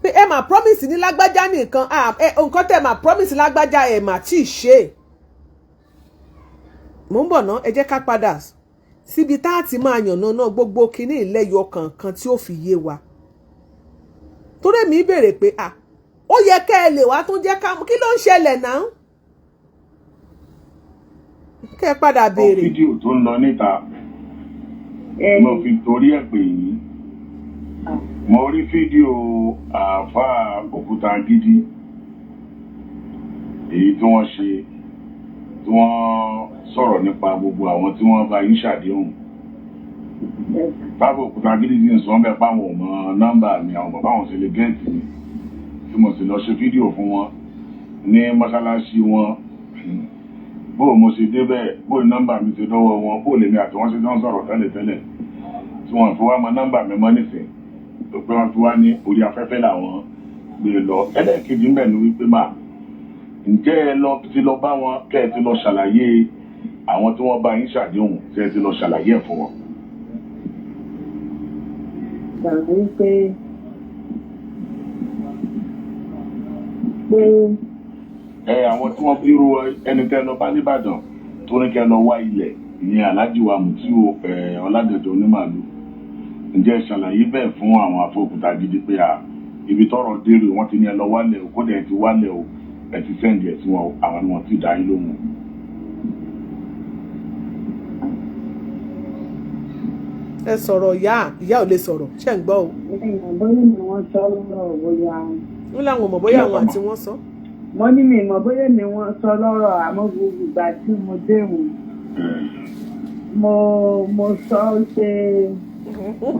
pé ẹ máa promise ní lágbájá ní nǹkan tẹ́ máa promise lágbájá ẹ máa tí ì ṣe mò ń bọ̀ ná ẹ jẹ́ ká padà síbi tá a ti máa yànnà náà gbogbo kinní ìlẹ́yọ kọ̀ọ̀kan tí ó fi yé wa torí mi béèrè pé ó yẹ kẹ́ ẹ lè wá tún jẹ́ ká kí ló ń ṣẹlẹ̀ náà kẹ́ ẹ padà béèrè. fídíò tó ń lọ níta mo fi torí ẹ̀ pè yín mo rí fídíò àáfàá Òkútagidi èyí tí wọ́n ṣe tí wọ́n sọ̀rọ̀ nípa gbogbo àwọn tí wọ́n bá yín ṣàdéhùn báwo Òkútagidi ti ń sọ bẹ́ẹ̀ páwọn ò mọ nọ́mbà mi àwọn bàbá wọn sì lè gẹ́ẹ̀tì mi tí mo sì lọ ṣe fídíò fún wọn ní mọ́ṣáláṣí wọn bó mo ṣe débẹ̀ bó nọ́mbà mi ti dọ́wọ́ wọn bó lèmi àti wọ́n ṣe tán sọ̀rọ̀ tẹ́lẹ̀tẹ́lẹ̀ tí wọ́n fi wá mọ nọ́mbà mi mọ́ nísìnyí tó pé wọ́n fi wá ní orí afẹ́fẹ́ làwọn gbé lọ ẹlẹ́ẹ̀kejì ńbẹ̀ ni wípé ǹjẹ́ ẹ lọ ti lọ bá wọn kẹ́ ẹ ti lọ ṣàlàyé àwọn tí wọ́n bá yín ṣàdéhùn tí ẹ ti lọ ṣàlàyé ẹ̀ fún wọn. gbàgbé pé àwọn tí wọ́n fi rú ẹni tẹ́ lọ bá nìbàdàn tó ní kẹ́ lọ wá ilẹ̀ ìyẹn Alhaji wa Mutiu Ọládẹ̀jọ onímàálù ǹjẹ́ ṣàlàyé bẹ́ẹ̀ fún àwọn afọ Òkútagidi pé ibi tọ́rọ̀ dérè wọ́n ti ní ẹ lọ wálẹ̀ o kódà ẹ ti wálẹ̀ o ẹ ti sẹ́ǹdì ẹ̀ sí wọn àwọn ni wọ́n ti dá yín lóhùn. ẹ sọ̀rọ̀ ìyá ò lè sọ̀rọ̀ ṣé ń gbọ́ o. bóyá ni wọ́n sọ lọ́rọ̀ bóyá. wọ́n láwọn mọ̀ bóyá àwọn àti wọ́n sọ. mo ní mi mọ̀ bóyá ni wọ́n sọ lọ́rọ̀ àmọ́ gbogbo ìgbà tí mo déhùn mo sọ pé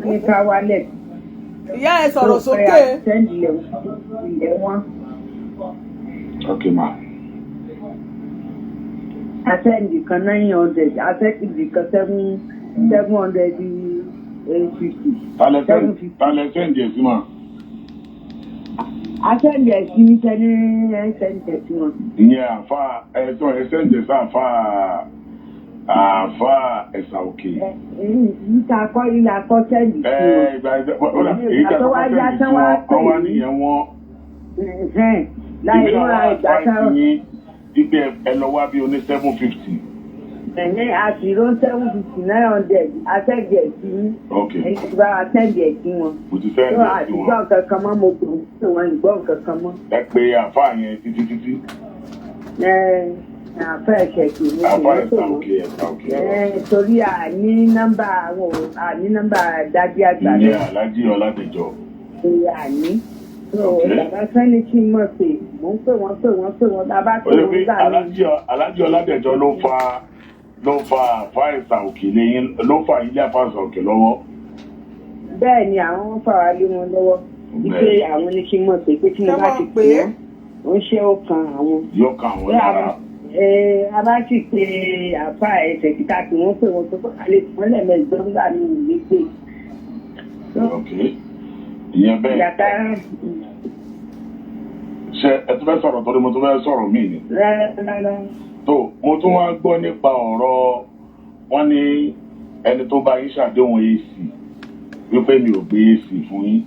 ní ká wálẹ̀. ìyá ẹ sọ̀rọ̀ sókè. ilẹ̀ wọn. Okay, ma. Àtẹ̀ǹdì kan 900 àtẹ̀ǹdì kan 750. Talẹ̀ sẹ́ǹdì ẹ̀ sí ma. Àtẹ̀ǹdì ẹ̀ sí tẹ́lẹ̀ sẹ́ǹdì ẹ̀ sí wọn. Ìyẹn àfa ẹ̀sọ́ ẹ̀ sẹ́ǹdì ẹ̀ sí àfa ẹ̀sà òkè. Ìta akọ́ ilé akọ́ sẹ́ǹdì sí wọn. Èyí tó wá já tán wá pè é. Wọ́n wá nìyẹn wọ́n. Láì múra ìgbà tán. Ipe ẹ lọ wá bí oní 750. Ẹ̀yìn àṣìrò 750 900 àtẹ̀gẹ̀ sí. Ẹ̀yìn tí bá àtẹ̀gẹ̀ sí wọn. Mo ti fẹ́ ẹ̀ sí wọn. Àtìgbọ́n kankan mọ́ mo kò ní wọn ìgbọ́n kankan mọ́. Ẹ pé àfáà yẹn títí. Àfẹ́ ẹ̀kẹ̀kì ní ìwé torí àní nọ́mbà dájú àgbà. Ìyẹn Alhaji Ọládẹ̀jọ. Àní. Bàbá sẹ́ni kí n mọ̀ pé mò ń pè wọ́n bàbá tó ń gbà mí. Alhaji Ọládẹ̀jọ ló fa àfa ẹ̀sà òkè lẹ́yìn ló fa ilé àfa ẹ̀sà òkè lọ́wọ́. Bẹ́ẹ̀ ni àwọn ń fà wá lé wọn lọ́wọ́. Wípé àwọn ní kí n mọ̀ pé kí n bá ti pè wọ́n ó ṣe ó kan àwọn. Yóò kan àwọn lára. A bá sì pé àfa ẹ̀sẹ̀ kíkà tí wọ́n pè wọ́n tó kọ́ alẹ́ tí wọ́n lẹ́mẹ̀ẹ́dọ́ nígbà ní ìlú pé. Ìyẹn bẹ́ẹ̀. Ṣé ẹ tún fẹ́ sọ̀rọ̀ torí mo tún fẹ́ sọ̀rọ̀ míì ni? Tó mo tún wá gbọ́ nípa ọ̀rọ̀ wọn ní ẹni tó bá yín ṣàdéhùn AC wípé mi ò gbé AC fún yín.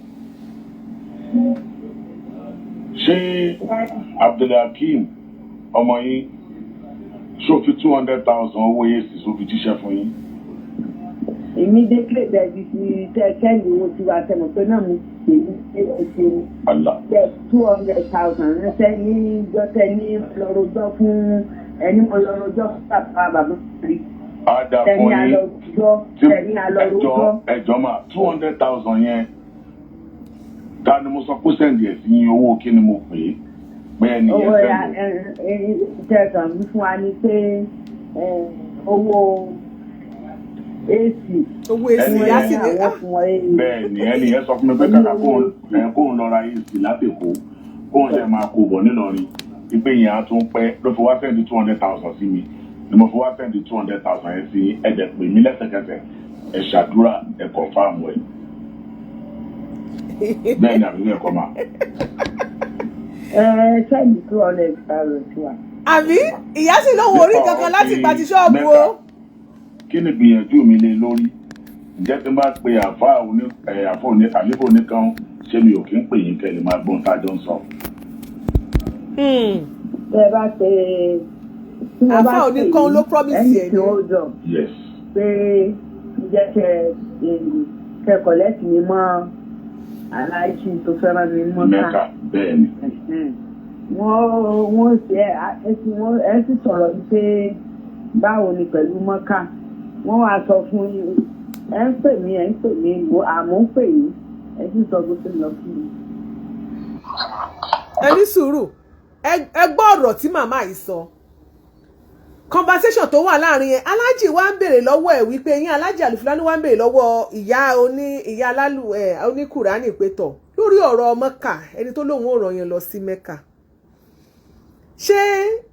Ṣé Abdulhakeem ọmọ yín ṣó fi 200,000 owó AC tó fi jíṣẹ́ fún yín? immediately there is send owó tí wàá sẹ́nu pé náà mo pè é ṣe 200,000 ránṣẹ́ ní jọ́tẹ́ ní lọ́rọ́jọ́ fún ẹni mo lọ́rọ́jọ́ fún bàbá rí. Ada fún yín ẹjọ́ mà 200,000 yẹn ta ni mo sọ pé sẹ́ndì ẹ̀ sí yín owó kí ni mo pè é bẹ́ẹ̀ ni yẹn sẹ́ndì. Tẹ̀sán fún wa ni pé owó AC láti lè bẹ́ẹ̀ ni ẹni yẹn sọ fún mi pé kàkà kóun lọ ra AC látẹ̀kọ́ kóun ṣe máa kó bọ̀ nílọrin ìpè yẹn á tún pẹ́ ló fi wá sẹ́ndì 200,000 sí mi ni mo fi wá sẹ́ndì 200,000 yẹn sí ẹ̀dẹ̀ pè mí lẹ́sẹ̀kẹsẹ̀ ẹ̀ ṣàdúrà ẹ̀ kọ̀ǹfàmù ẹ̀ bẹ́ẹ̀ ni àbí ẹ̀kọ́ máa. Sẹ́ndì 200,000 sí wa. Àbí ìyá sì lóhun orí kankan láti pàtí ṣọ́ọ̀bù o. Kí ni gbìyànjú mi lé lórí? Ǹjẹ́ tí n bá pe àlífò oníkan ṣé mi ò kí ń pè yín kẹ́lẹ̀ máa gbọ́n tájọ́ ń sọ. Ẹ bá pe àfà oníkan ló promise ẹ̀ ní. Yes. Pé ǹjẹ́ kẹ kọ̀lẹ́tì mi mọ́ aláìsí tó fẹ́ràn mi mọ́ ká. Mẹ́ka bẹ́ẹ̀ ni. Wọ́n ṣe ẹ sì sọ̀rọ̀ pé báwo ni pẹ̀lú mọ́ká wọ́n wá sọ fún yín ẹ ń pè mí àmọ́ ń pè yín ẹ sì sọ bó ṣe lọ fún mi. Ẹ ní sùúrù ẹ gbọ́ ọ̀rọ̀ tí màmá yìí sọ conversation tó wà láàrin yẹn alájì wa ń béèrè lọ́wọ́ ẹ̀ wípé yín alájì Alufulani wa ń béèrè lọ́wọ́ ìyá alálù oníkùránì pé tọ̀ lórí ọ̀rọ̀ Mẹ́kà ẹni tó lóun ò ràn yẹn lọ sí Mẹ́kà ṣé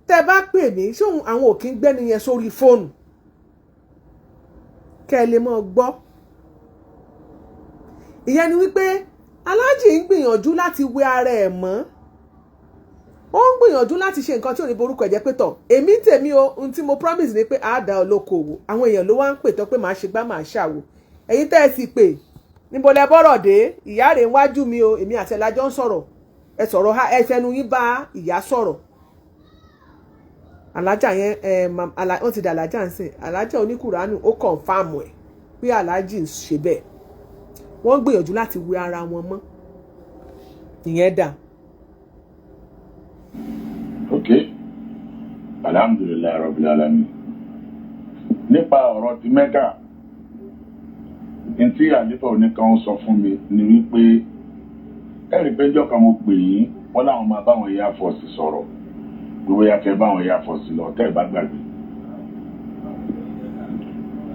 tẹ bá pè mí ṣé àwọn òkín gbẹ́ni yẹn sórí fóònù kẹ́ ẹ lè mọ́ gbọ́ ìyẹn ni wípé aláàjì ń gbìyànjú láti wé ara ẹ̀ mọ́ ó ń gbìyànjú láti ṣe nǹkan tí ò ní borúkọ ẹ̀jẹ̀ pé tọ̀ èmi tèmi o ohun tí mo promise ni pé àá dá olókoòwò àwọn èèyàn ló wá ń pè tán pé màá ṣe gbá màá ṣàwò ẹ̀yin tẹ́ ẹ sì pè níbo lẹ bọ́rọ̀ dé ìyá rẹ̀ ń wájú mi o èmi àti ẹ̀lájọ́ ń sọ̀rọ̀ ẹ sọ̀rọ̀ ẹ fẹnu yín bá ìyá sọ̀rọ̀ alájà yẹn wọ́n ti dà alájà ń sìn alájà oníkùránù ó kọ̀ǹfàmù ẹ̀ pé alájì ń ṣe bẹ́ẹ̀ wọ́n gbìyànjú láti wé ara wọn mọ́ ìyẹn dà. ok alhamdulilayi rabbil alamin nípa ọ̀rọ̀ ti Mẹ́kà ntí àlífà oníkan sọ fún mi ni wípé ẹ̀rí péjọ kan mo pè yín wọ́n láwọn máa báwọn Air Force sọ̀rọ̀ gbogbo ya kẹ́ báwọn Air Force lọ tẹ́ ẹ̀ bá gbàgbé.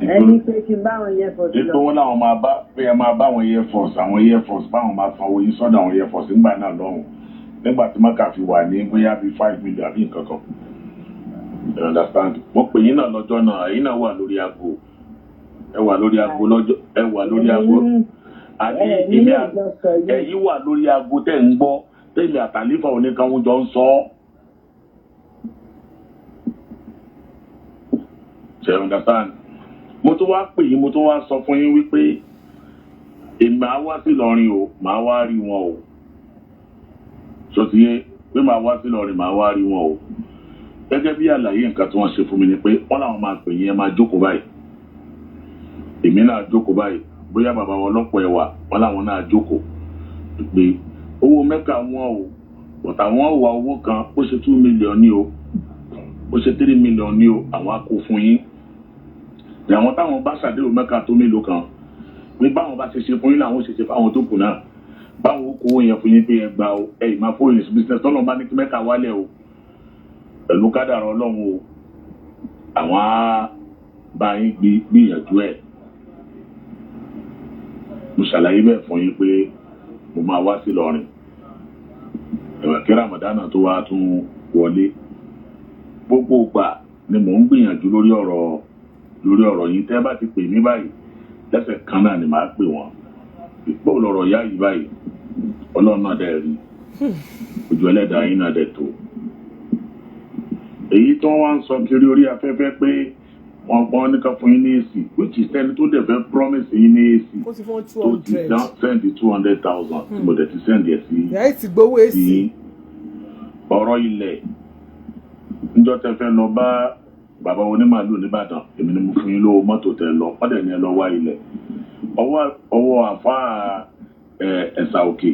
ẹni pé kí n báwọn Air Force lọ. ètò wọn làwọn máa bá pé ẹ máa báwọn Air Force àwọn Air Force báwọn máa sanwó yín sọ́dọ̀ àwọn Air Force nígbà náà lọ́hùn nígbà tí Mẹ́kà fi wà ní bóyá bíi 5 million àbí nǹkan kan. you understand mo pè yín náà lọ́jọ́ náà ẹ̀yin náà wà lórí aago ẹ wà lórí aago lọ́jọ́ ẹ wà lórí aago àní ilé ẹ̀yin wà lórí aago tẹ́ ń gbọ́ tẹ́lẹ̀ àtàlífà oníkan jọ ń sọ ọ́. ṣe understand mo tún wá pè yín mo tún wá sọ fún yín wípé èmi á wá sí Ìlọrin o màá wá rí wọn o ṣòtìyẹ pé màá wá sí Ìlọrin màá wá rí wọn o gẹ́gẹ́ bí àlàyé nǹkan tí wọ́n ṣe fún mi ni pé wọ́n làwọn máa pè yín ẹ máa jókòó báyìí èmi náà jókòó báyìí bóyá bàbá wọn lọ́pọ̀ ẹ̀wà wọ́n làwọn náà jókòó pé owó Mẹ́kà wọn o bọ̀tà wọn wà owó kan ó ṣe 2 million ní o ó ṣe 3 million ní o àwọn á kó fún yín ní àwọn táwọn bá ṣàdéhùn Mẹ́kà tó mélòó kan pé báwọn bá ṣe ṣe fún yín làwọn ṣe ṣe fáwọn tó kù náà báwọn kó owó yẹn fún yín pé ẹ gbà o ẹ ìmá fóyìn business tọ́nà bá ní kí Mẹ́kà wálẹ̀ o pẹ̀lú kádàrá Ọlọ́run o àwọn á bá yín gbìyànjú ẹ̀ mo ṣàlàyé bẹ́ẹ̀ fún yín pé mo máa wá sí Ìlọrin ẹ̀wẹ̀ kí Ramadana tó wá tún wọlé gbogbo ìgbà ni mò ń gbìyànjú lórí ọ̀rọ̀ yìí tẹ́ bá ti pè mí báyìí lẹ́sẹ̀ kan náà ni màá pè wọ́n ìpò lọ́rọ̀ yá yìí báyìí Ọlọ́run náà dẹ̀ rí ojú ẹlẹ́dàá yín náà dẹ̀ tó èyí tí wọ́n wá ń sọ kiri orí afẹ́fẹ́ pé wọ́n ní ká fún yín ní èsì which is ẹni tó dẹ̀ fẹ́ promise yín ní èsì tó ti send 200,000 tí mo dẹ̀ ti send ẹ̀ sí ọ̀rọ̀ ilẹ̀ níjọ́ tẹ́ fẹ́ lọ bá bàbá onímàálù nìbàdàn èmi ni mo fún yín lówó mọ́tò tẹ lọ wọ́n dẹ̀ ní ẹ lọ wá ilẹ̀ ọwọ́ àfáà ẹ̀sà òkè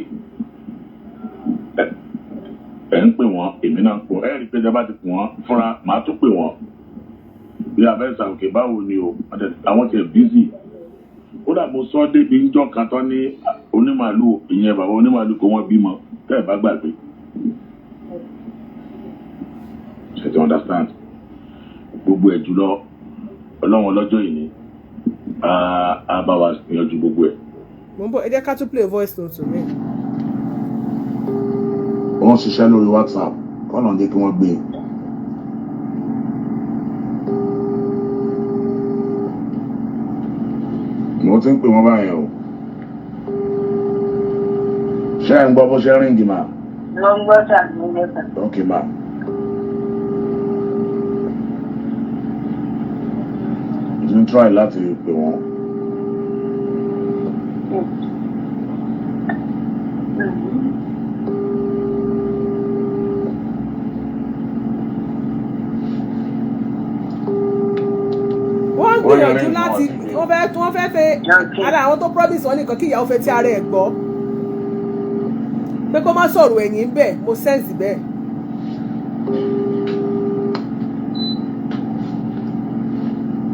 ẹ̀ ń pè wọ́n èmi náà pọ̀ ẹ̀ rí pé ìjọba ti pè wọ́n fúnra màá tún pè wọ́n bí abẹ́ ẹ̀sà òkè báwo ni o àwọn ti ẹ̀ bízì ó dà mo sọ débi níjọ́ kan tán ní onímàálù ìyẹn bàbá onímàálù kó wọ́n bímọ tẹ́ ẹ̀ bá gbàgbé ṣe ti understand gbogbo ẹ̀ jùlọ ọlọ́wọ́n lọ́jọ́ yìí ni a bá wa yanjú gbogbo ẹ̀. mo ń bọ̀ ẹ jẹ́ ká tún play voice note mi. wọ́n ṣiṣẹ́ lórí WhatsApp kọ́nà jẹ́ kí wọ́n gbé e. mo ti ń pè wọ́n báyẹn o ṣé ẹ̀ ń gbọ́ bó ṣe ríǹgì mà. ló ń gbọ́ sà ló ń gbọ́ sà. ok ma. n try láti pè wọ́n. wọ́n gbìyànjú láti wọ́n fẹ́ ara àwọn tó promise wọn nìkan kí ìyàwó fẹ́ tí ara ẹ̀ gbọ́ pé kó má sọ̀rọ̀ ẹ̀yìn bẹ́ẹ̀ mo sense bẹ́ẹ̀.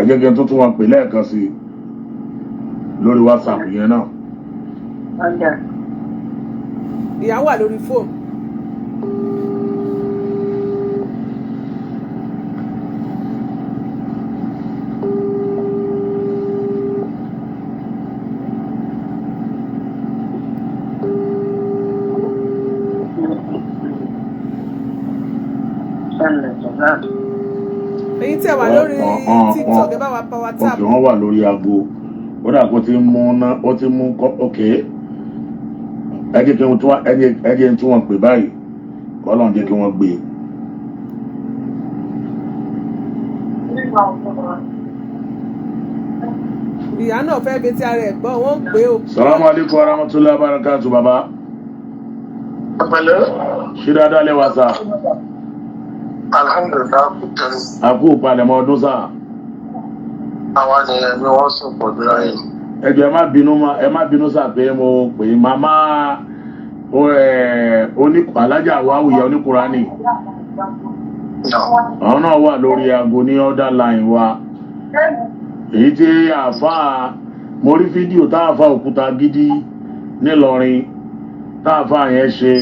ẹgẹgẹ tó tún wọn pè lẹ́ẹ̀kan sí lórí WhatsApp yẹn náà. ìyàwó wà lórí fóònù. èyí tẹ̀ wá lórí TikTok ẹ bá wa pa WhatsApp. òkè wọn wà lórí aago ó dà kó ti mú òkè ẹ jẹ́ tí wọ́n pè báyìí kọ́lọ́n jẹ́ kí wọ́n gbé. ìyá náà fẹ́ bí tí ara ẹ̀ gbọ́ wọ́n ń pè ó. Salamu alaikum warahmatullahi wabarakatuh bàbá. ṣé dáadáa lẹ́wà sá. alhamdulilah kò tẹ̀lé. àkú palẹ̀mọ́ ọdún sá. àwa ni ẹni wọ́n sùn pọ̀ bí láyé. ẹ jọ̀ọ́ ẹ má bínú sá pé mo pè é màmá alájà wàhùyà oníkùránì. àwọn náà wà lórí aago ní order line wa. èyí tí àáfàá mo rí fídíò táàfà òkúta gidi nílọrin táàfà yẹn ṣe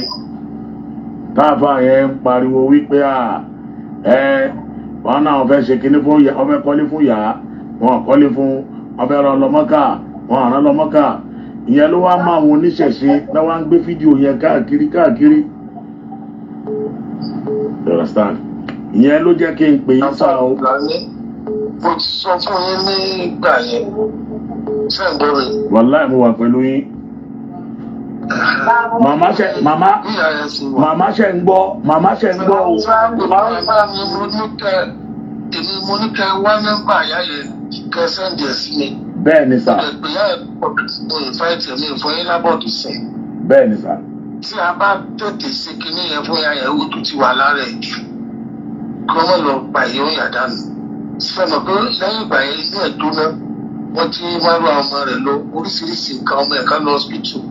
táàfà yẹn ń pariwo wípé wọn náà fẹ́ ṣe kinní fún yà wọn fẹ́ kọ́lé fún yà wọn kọ́lé fún wọn fẹ́ rán lọ́mọ́kà wọn rán lọ́mọ́kà ìyẹn ló wá máa wọn oníṣẹ̀ṣe náà wá ń gbé fídíò yẹn káàkiri you understand ìyẹn ló jẹ́ kí n pè yín sáà o. mo ti sọ fún yín nígbà yẹn sẹ́ǹdọ́rì. wàláì mo wà pẹ̀lú yín. màmá ṣe ń gbọ́ o. èmi mo ní kẹ wá nọ́mbà àyà yẹn kẹ sẹ́ǹdì ẹ̀ sí mi. bẹ́ẹ̀ ni sà. ìgbéyà ẹ̀ pọ̀ mo ìfáìtì mi fún yín lábọ̀dù sí. bẹ́ẹ̀ ni sà. tí a bá tètè ṣe kinní yẹn fún yàrá ẹ̀ ó tún ti wà lára ẹ̀ jù kí wọ́n lọ pa ìyó yàrá mi. sọ̀nà pé lẹ́yìn ìgbà yẹn inú ẹ̀ dúná wọ́n ti máa ń lo ọmọ rẹ̀ lọ oríṣiríṣi nǹkan ọmọ ẹ̀ka lọ hospital.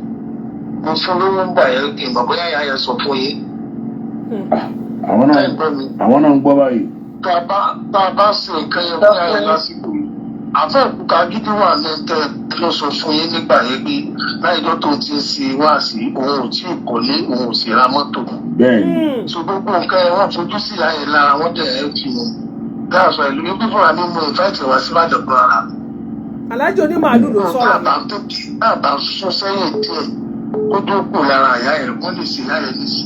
mo fún lówó ń gbà yẹn kí n bọ̀ bóyá ìyá yẹn sọ fún yín. àwọn náà ń gbọ́ báyìí. tá a bá ṣe nǹkan yẹn fún ìyá yẹn lásìkò yìí àfẹ́ òkúta gidi wà lẹ́tẹ̀ ló sọ fún yín nígbà yẹn pé láìjọ́ tó ti ń ṣe wá sí òun ò tí ì kọ́lé òun ò sì ra mọ́tò. bẹ́ẹ̀ni. so gbogbo nǹkan yẹn wọ́n fojú sí ìyá yẹn lára wọ́n dẹ̀ ẹ́ fi wọn. dáàsọ ìlú yóò fúnra ní mo ìfáìtì wá sí ìbàdàn fún ara. alájọ ní màálù ló sọ̀rọ̀. bàbá sún sẹ́yìn díẹ̀ kó tó kù lára ìyá yẹn wọ́n lè ṣe ìyá yẹn níṣì.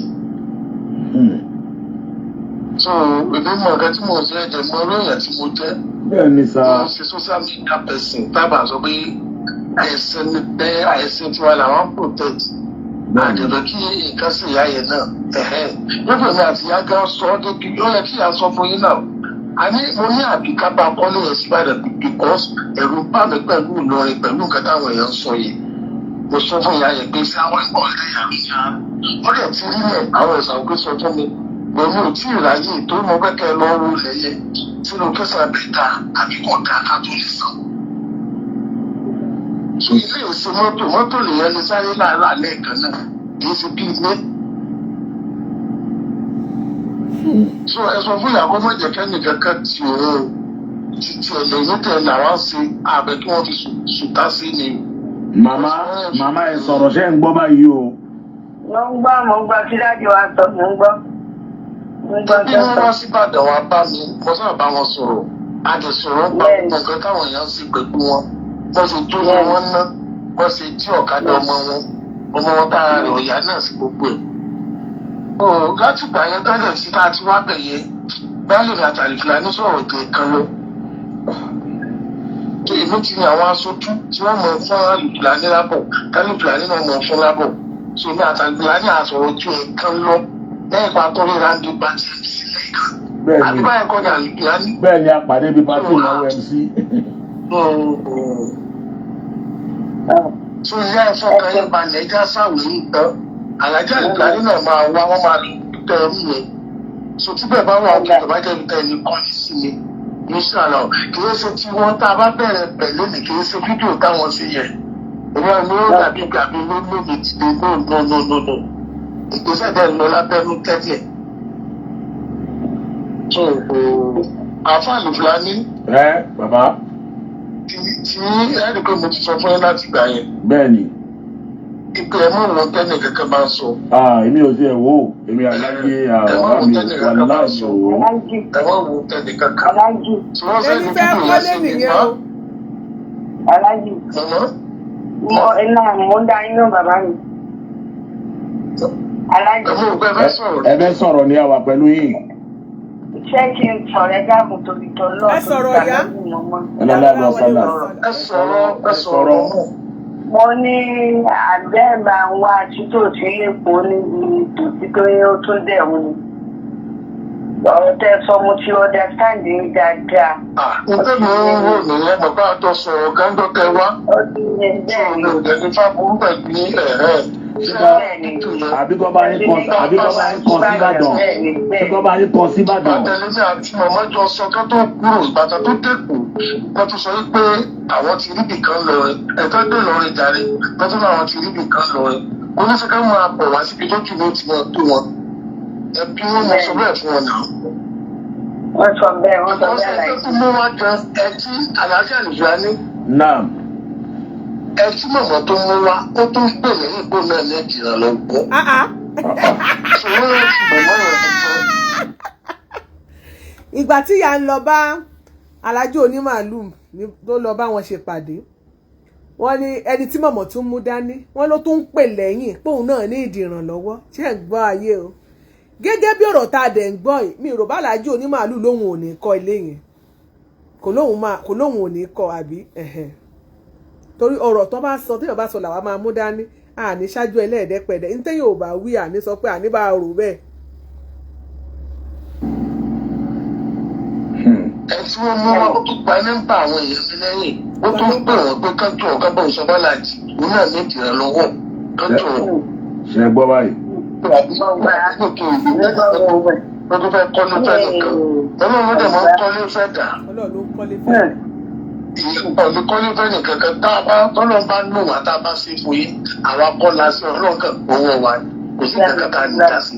so èmi mọ nǹkan tí mo ṣe ẹ̀jẹ̀ mọ olóyè tí mo jẹ́. bẹ́ẹ̀ni sá. mo ṣe social media person tábà sọ pé àìsàn tiwa làwọn protect. àdèbè kí nǹkan sì ìyá yẹn náà. nígbà tí àti ìyá gan sọ ọ́ débi ó yẹ kí ìyá sọ fún yín náà. àní mo ní àbíkápá kọ́lé yẹn sí Ìbàdàn because ẹ̀rù bá mi pẹ̀lú Ìlọrin pẹ̀lú nǹkan táwọn èèyàn sọ yìí. mo sọ fún ìyá yẹn pé sí àwọn ẹ̀kọ́ ọ̀rẹ́ ìyá mi yá. ó dẹ̀ ti rí lẹ̀ àwọn ìṣàwọ̀ pé sọ fún mi. Èmi ò tí ì ráyè tó mo kẹ́kẹ́ lọ wo ilẹ̀ yẹn sínú kẹsàn-án bẹ̀ta àbí kọ̀ọ̀kan ká tó lè san. So ilé ìsìn mọ́tò lèyàn lè sáré láàárọ̀ alẹ́ kan náà kì í ṣe bí ilé. So ẹ sọ fún ìyàwó mọ̀jẹ̀ kẹ́ni kankan tí òun títí ẹlẹ́yìn tẹ̀ làwọn ṣe àbẹ̀ kí wọ́n fi sùtá sí ni. Màmá ẹ sọ̀rọ̀ ṣé ń gbọ́ báyìí o. mo ń gbọ́ kí dájú wa sọ mo ń gbọ́. Bí wọ́n wá sí Ìbàdàn wa bá mi, mo sábà bá wọn sọ̀rọ̀. A lè sọ̀rọ̀ pa nǹkan táwọn èèyàn sì pẹ̀lú wọn. Wọ́n ṣe tó ní wọ́n ná, wọ́n ṣe tí ọ̀kadà ọmọ wọn tára rẹ̀ ọ̀yá náà sí gbogbo ẹ̀. Láti gbà yẹn tẹ́lẹ̀ sí láti wá bẹ̀yẹ, báyìí àtàrí Fúlàní sọ̀rọ̀ tó kan lọ. Èmi ti ní àwọn aṣojú tí wọ́n mọ̀ fún Fúlàní lábọ̀, tẹ́lẹ̀ Fúlàní náà mọ̀ fún lábọ̀. So ní àtàrí Fúlàní àsọ̀rọ̀ tó kan lọ. Lẹ́yìn pa tó rí ráńdì bá ti ẹ̀ sílẹ̀ kan. Àdúgbàyẹ̀ kọjá Fúlàní. Bẹ́ẹ̀ ni àpàdé bíi pàtó ìnáwó MC. So ìyá ẹ̀fọ́ kan yẹn balẹ̀ ẹja sáwìí nǹkan. Àlàjá Fúlàní náà máa wá wọ́n máa tẹ ẹrú yẹn. So tí bẹ́ẹ̀ bá wà ó kí bàbá jẹ́ tẹ ẹni kọ́ ní sí mi. Ní sàlọ̀ kì í ṣe tí wọ́n tá a bá bẹ̀rẹ̀ pẹ̀lú mi kì í ṣe fídíò táwọn ṣe yẹn. Ìwọ́n ni ó dàbí gbàgbé lómi ti dé no. Ìgbésẹ̀ dẹ̀ lọ lábẹ́nú tẹ́lẹ̀. So àfáàní Fúlàní. Bàbá. Tí ẹ̀rí pé mo ti sọ fún ẹ láti gbà yẹn. Bẹ́ẹ̀ni. Ìpè ẹ̀mọ́ òun tẹ́lẹ̀ kankan máa ń sọ. Èmi ò tiẹ̀ wò ó, èmi àláyé bàbá mi wà láàyò. Ẹ̀mọ́ òun tẹ́lẹ̀ kankan. Ẹni fẹ́ kọ́lé nìyẹn o. Aláàjì. Mo ń dá inú bàbá mi. Aláàjì. Ẹ fẹ́ sọ̀rọ̀ ní àwà pẹ̀lú yìí. Ṣé kí n sọ̀rọ̀ ẹja kò tóbi tó lọ? Ẹ sọ̀rọ̀ ìyá. Ẹ sọ̀rọ̀ mú. Mo ní àgbẹ̀ máa ń wá títò sí lẹ́kọ̀ọ́ níbi tòsí pé ó tún dẹ̀wọ̀n ni. Ọ̀rọ̀ tẹ́ sọ mo ti understand ní dáadáa. Ǹjẹ́ mi ń wò nìyẹn bàbá àtọ̀ sọ̀rọ̀ gángọ́ tẹ wá? Ó ti ní bẹ́ẹ̀ ni. Ìjẹ́ni fábùrú pẹ̀lú ní àbí kọ́ bá yín kan síbàdàn tí kọ́ bá yín kan síbàdàn. Àtẹnudẹ àti màmá jọ sọ ká tó kúrò ìbàdàn tó dẹ́kun wọ́n tún sọ wípé àwọn ti ríbì kan lọ rẹ̀ ẹ̀ka dé lọ́rin jàre wọ́n tún láwọn ti ríbì kan lọ rẹ̀ oníṣẹ́ká máa bọ̀ wá síbi tó jù ló ti wọn tó wọn ẹbí wọn mọ sọ bẹ́ẹ̀ fún wọn náà. Wọ́n sọ bẹ́ẹ̀ láì. Wọ́n sọ mú wá gan ẹtí àlàáfíà nìjọba ní. Náà. Ẹtí mọ̀mọ́ tó mú wá ó tún gbè lẹ́yìn ìgbó náà ní ìdìrànlọ́wọ́. Ìgbà tí ìyá ń lọ bá alájò onímàálù tó lọ bá wọn ṣe pàdé wọ́n ní ẹni tí mọ̀mọ́ tún mú dání wọ́n ló tún ń pè lẹ́yìn póun náà ní ìdìrànlọ́wọ́ ṣé ẹ̀ ń gbọ́ ayé o gẹ́gẹ́ bí ọ̀rọ̀ tá a dẹ̀ ń gbọ́ yìí mi rò bá alájò onímàálù lóhùn ò ní kọ́ ilé yẹn kò lóhùn ò ní kọ́ àbí torí ọ̀rọ̀ tó bá sọ téèyàn bá sọ làwa máa mú dání àní ṣáájú ẹlẹ́ẹ̀dẹ́pẹ̀dẹ́ ní téèyàn ò bá wí àní sọ pé àní bá rò bẹ́ẹ̀. Ẹ tí wọ́n mú wa ó tún pa nọ́mbà àwọn èèyàn mi lẹ́yìn ó tún pè wọ́n pé kájọ ọ̀gá bá òṣèlú aláàjì òun náà ní ìdìrànlọ́wọ́ kájọ. Ṣé ẹ gbọ́ báyìí? Wọ́n tún fẹ́ kọ́lé fẹ́ nìkan ọlọ́run dẹ̀ máa ń kọ́lé fẹ́ dà. Olùkọ́lé fẹ́ nìkan kan tá a bá tọ́lọ́ bá nù wá tá a bá sí fún yín àwa kọ́ la sí ọlọ́run kan owó wa kò sí kankan tá a lè dá sí.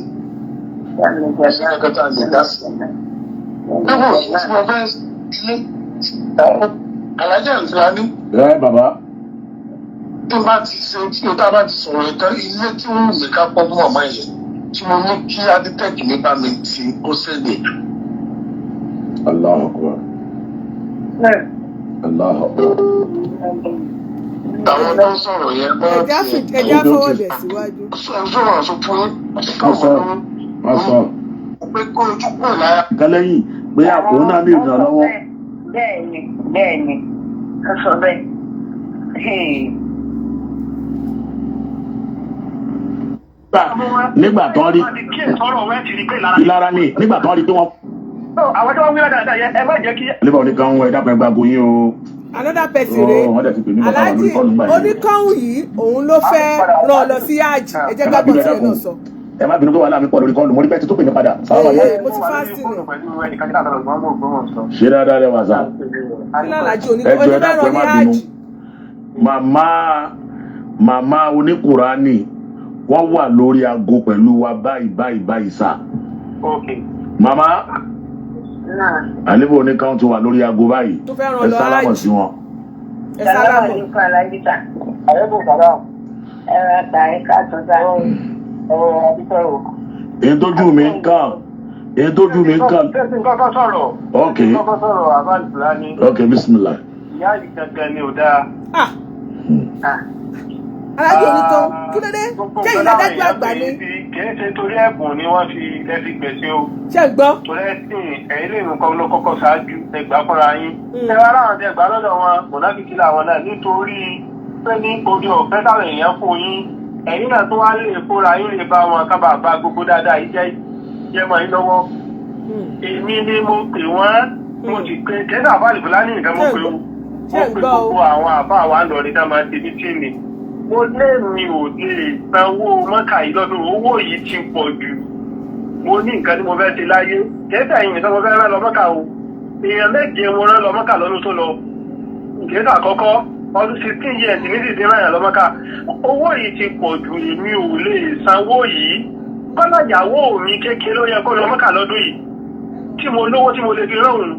Kò sí kankan tá a lè dá sí. Níbo tí mo fẹ́ ilé alájà Fúlàní. Ẹ bàbá. Tí bá ti ṣe tí o tá a bá ti sọ̀rọ̀ ìtàn ilé tí wọ́n lè ká pọ́ fún ọmọ yẹn tí mo ní kí adítẹ́kì mi bá mi ti ó ṣẹlẹ̀. Allahu Akbar. Allahu Akbar. Àwọn tó ń sọ̀rọ̀ yẹn bá ti ẹja fọwọ́ bẹ̀ síwájú. sọ̀rọ̀ àṣọ fún Wọ́n sọ. Pé kó ojú kúrò lára. Kálẹ́yìn pé àpò náà ní ìrànlọ́wọ́. Bẹ́ẹ̀ni, ó sọ bẹ́ẹ̀. Nígbà tó ń rí ìlara ní nígbà tó ń rí pé wọ́n. Àwọn tí wọ́n wí lọ́dà yẹn ẹ má jẹ́ kí. Nígbà oníkan wọn ẹ̀dá pẹ̀lú gbàgbó yín o. Another person rèé Aláàjì oníkànnì yìí òun ló fẹ́ rán ọ lọ sí àjì ẹ jẹ́ gbàgbọ́ tí ẹ náà sọ. ẹ má bínú pé wàhálà mi pọ̀ lórí kọ́ọ̀lù mo rí bẹ́ẹ̀ tí tó pè ní padà sáwọn àlẹ́. mo ti fásitì ni. ṣé dáadáa rẹ wà sá. ẹjọ́ ẹ dákun ẹ má bínú. màmá oníkùránì wọ́n wà lórí aago pẹ̀lú wa báyìí sá. màmá àníbò oníkan tó wà lórí aago báyìí ẹ sálámọ̀ sí wọn. ẹ sálámọ̀. èyí tójú mi ń kàn. ok bismillah. ìyá yìí gangan ni ò dáa. alájọ onítọ́ kí ló dé ṣé ìlàdájú àgbà ni. kì í ṣe torí ẹ̀bùn ni wọ́n fi lẹ́sí gbèsè o. ṣé ń gbọ́. torí ẹ̀sìn ẹ̀yin lè nǹkan ló kọ́kọ́ ṣáájú ẹgbàá fúnra yín. ẹ wá láwọn tẹ gbà lọ́dọ̀ wọn mọ̀nàkìkì làwọn náà nítorí pé ní orí ọ̀fẹ́ táwọn èèyàn fún yín ẹ̀yin náà tó wá lè fúnra yín lè bá wọn kábà bá gbogbo dáadáa yìí jẹ́ mọ́ yín lọ́wọ́. èmi ni mo pè wọ́n mo sì pé kẹ́sà àbálẹ̀ fúlàní nìkan mo pè wọ́n. mo pè gbogbo àwọn àbá wa ń lọ ní dáa máa ń ṣe ní tíìmì. mo lé mi ò lè sanwó mọ́kà yìí lọ́dún owó yìí ti pọ̀ jù. mo ní nǹkan tí mo fẹ́ ṣe láyé kẹ́sà yìí nìkan mo fẹ́ rán lọ mọ́kà o. èèyàn méje mo rán lọ mọ́kà lọ́dún tó lọ. kẹ́sà àkọ́kọ́ ọdún 16 years ní sì dín ráyàn lọ́mọ́ká owó yìí ti pọ̀ jù èmi ò lè sanwó yìí kọ́nà ìyàwó mi kékeré ló yẹ kó lọ́mọ́ká lọ́dún yìí tí mo lówó tí mo lè fi rọrùn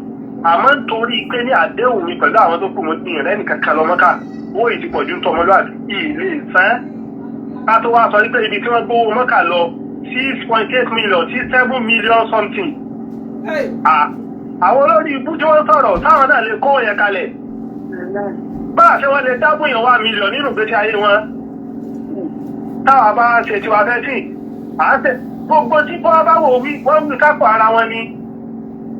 àmọ́ nítorí pé ní àdéhùn mi pẹ̀lú àwọn tó kù mo ní ìrẹ́ nìkan kan lọ́mọ́ká owó yìí ti pọ̀ jù ń tọmọlúwàbí ilé san ká tó wá sọ wípé ibi tí wọ́n gbówó mọ́kà lọ 6.8 million sí 7 million something àwọn olórí ibú tí wọ́n sọ̀rọ̀ táwọn náà lè kó yẹn kalẹ̀ báà ṣe wọ́n lè dágbòyàn wá mílíọ̀n nínú ìgbésí ayé wọn táwà bá ṣe tí wà fẹ́ sí àátẹ́ gbogbo tí bọ́ bá wò wí wọ́n ń kápọ̀ ara wọn ni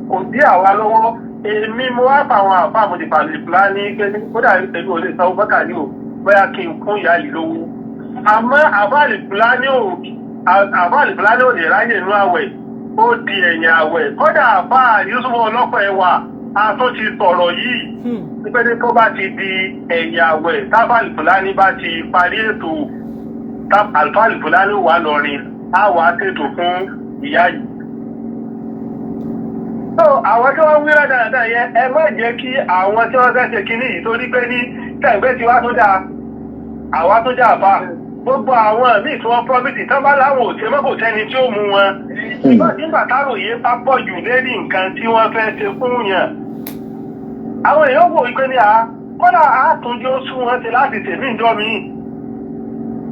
kò dí àwa lọ́wọ́ èmi mo wá pa àwọn àbá mo ti pàlè fúlání pé ó dàbí pẹ̀lú olè sanwó bọ́kà ní o bóyá kí n kún ìyá yìí lówó àmọ́ àbáàlì fúlání ò lè ráyè inú àwẹ̀ ó di ẹ̀yìn àwẹ̀ kódà àbá Yusuf ọlọ́pàá ẹwà a tó ti sọ̀rọ̀ yìí nípẹ́ni tó bá ti di ẹ̀yìn àwẹ̀ tábàlì fúlání bá ti parí ètò àlùfáàlì fúlání wà lọ́rin á wà á tètò fún ìyá yìí. so àwọn tí wọ́n ń wíra dáadáa yẹn ẹ má jẹ́ kí àwọn tí wọ́n fẹ́ ṣe kínní yìí torí pé ní tẹ̀gbẹ́ ti wá tó dáa àwa tó dáa bá gbogbo àwọn míì tí wọ́n prọ́fìtì tán bá láwọn ò tẹ́ mọ́ kò sẹ́ni tí ó mú wọn nígbà táròyé bá pọ̀ jù lérí nǹkan tí wọ́n fẹ́ ṣe fún yàn àwọn èèyàn wò wípé ní kọ́dà àtúnjó sún wọn ti láti tèmí ìjọ mi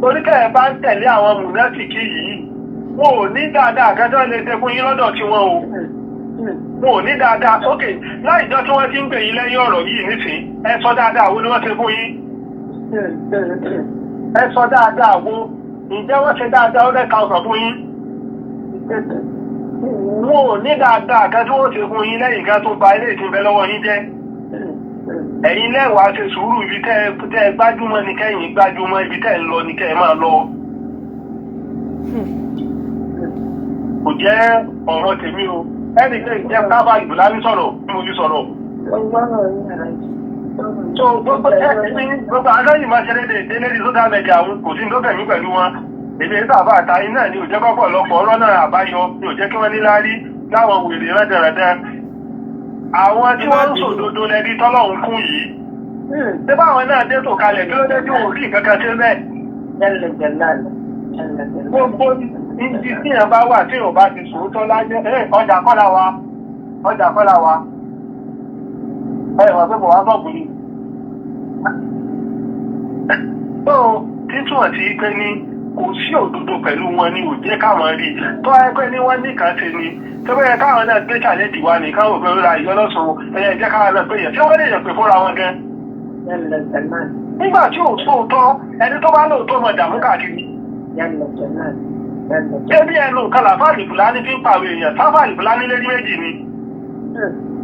oríkẹ́ ẹ̀ bá ń tẹ̀lé àwọn mùnáfìkì yìí wọn ò ní dáadáa kẹjọ́ lè ṣe fún yín lọ́dọ̀ tí wọn o wọn ò ní dáadáa ókè láìjọ́ tí wọ́n ti ń gbè yín lẹ́yìn ọ̀rọ̀ yìí nísìn ẹ sọ dáadáa wo ni wọ́n ṣe fún yín ẹ sọ dáadáa wo ǹjẹ́ wọ́n ṣe dáadáa 100,000 fún yín wọn ò ní dáadáa kan tí wọ́n ṣe fún yín lẹ́yìn kan tó ba ilé ìtìbẹ́ lọ́wọ́ yín jẹ́ ẹ̀yin lẹ́wàá ṣe sùúrù ibi tẹ́ gbájúmọ́ ní kẹ́yìn gbájúmọ́ ibi tẹ́ ń lọ ní kẹ́ máa lọ. kò jẹ́ ọ̀rọ̀ tèmi o ẹnì kan jẹ́ kábà ìbùlámi sọ̀rọ̀ bí mo ti sọ̀rọ̀. so gbogbo adáyìí máa ṣẹlẹ̀ délé ní social media àwọn kò sí nǹkan kẹ̀mí pẹ̀lú wọn èdè sábà àtàyìn náà ni ò jẹ́ kọ́pọ̀lọpọ̀ ọ̀rọ̀ náà àbáyọ ni ò jẹ́ kí wọ́n ní láárí láwọn wèrè rẹ́dẹ̀rẹ́dẹ́ àwọn tí wọ́n ń sòdodo lẹ́bí tọ́lọ́hún kún yìí tí báwọn náà dé tò kalẹ̀ kí ló dé tí òun rí nǹkan kan ṣe bẹ́ẹ̀. gbogbo ibi tí èèyàn bá wà tí èèyàn bá ti sòótọ́ lájẹ́ ọjà kọ́lá wa wà pé bọ̀ wá bọ̀gùn ni. tó títúwọ̀n tí pé ní kò sí òdodo pẹ̀lú wọn ni ò jẹ́ káwọn rí tó ẹ pé ní wọ́n nìkan ṣe ni tó bẹ́ẹ̀ káwọn náà gbé challenge wa ní káwọn òfin ra ìyọ́lọ́sùn ẹ̀yẹ jẹ́ káwọn náà péyàn tí wọ́n lè yàn pé fúnra wọn gan. nígbà tí ò sóòótọ́ ẹni tó bá lóòótọ́ mọ̀ dààmú káàkiri. ebi ẹnu kan làfáàlì fúlání fi ń pàwé èèyàn sáfàlì fúlání lérí méjì ni.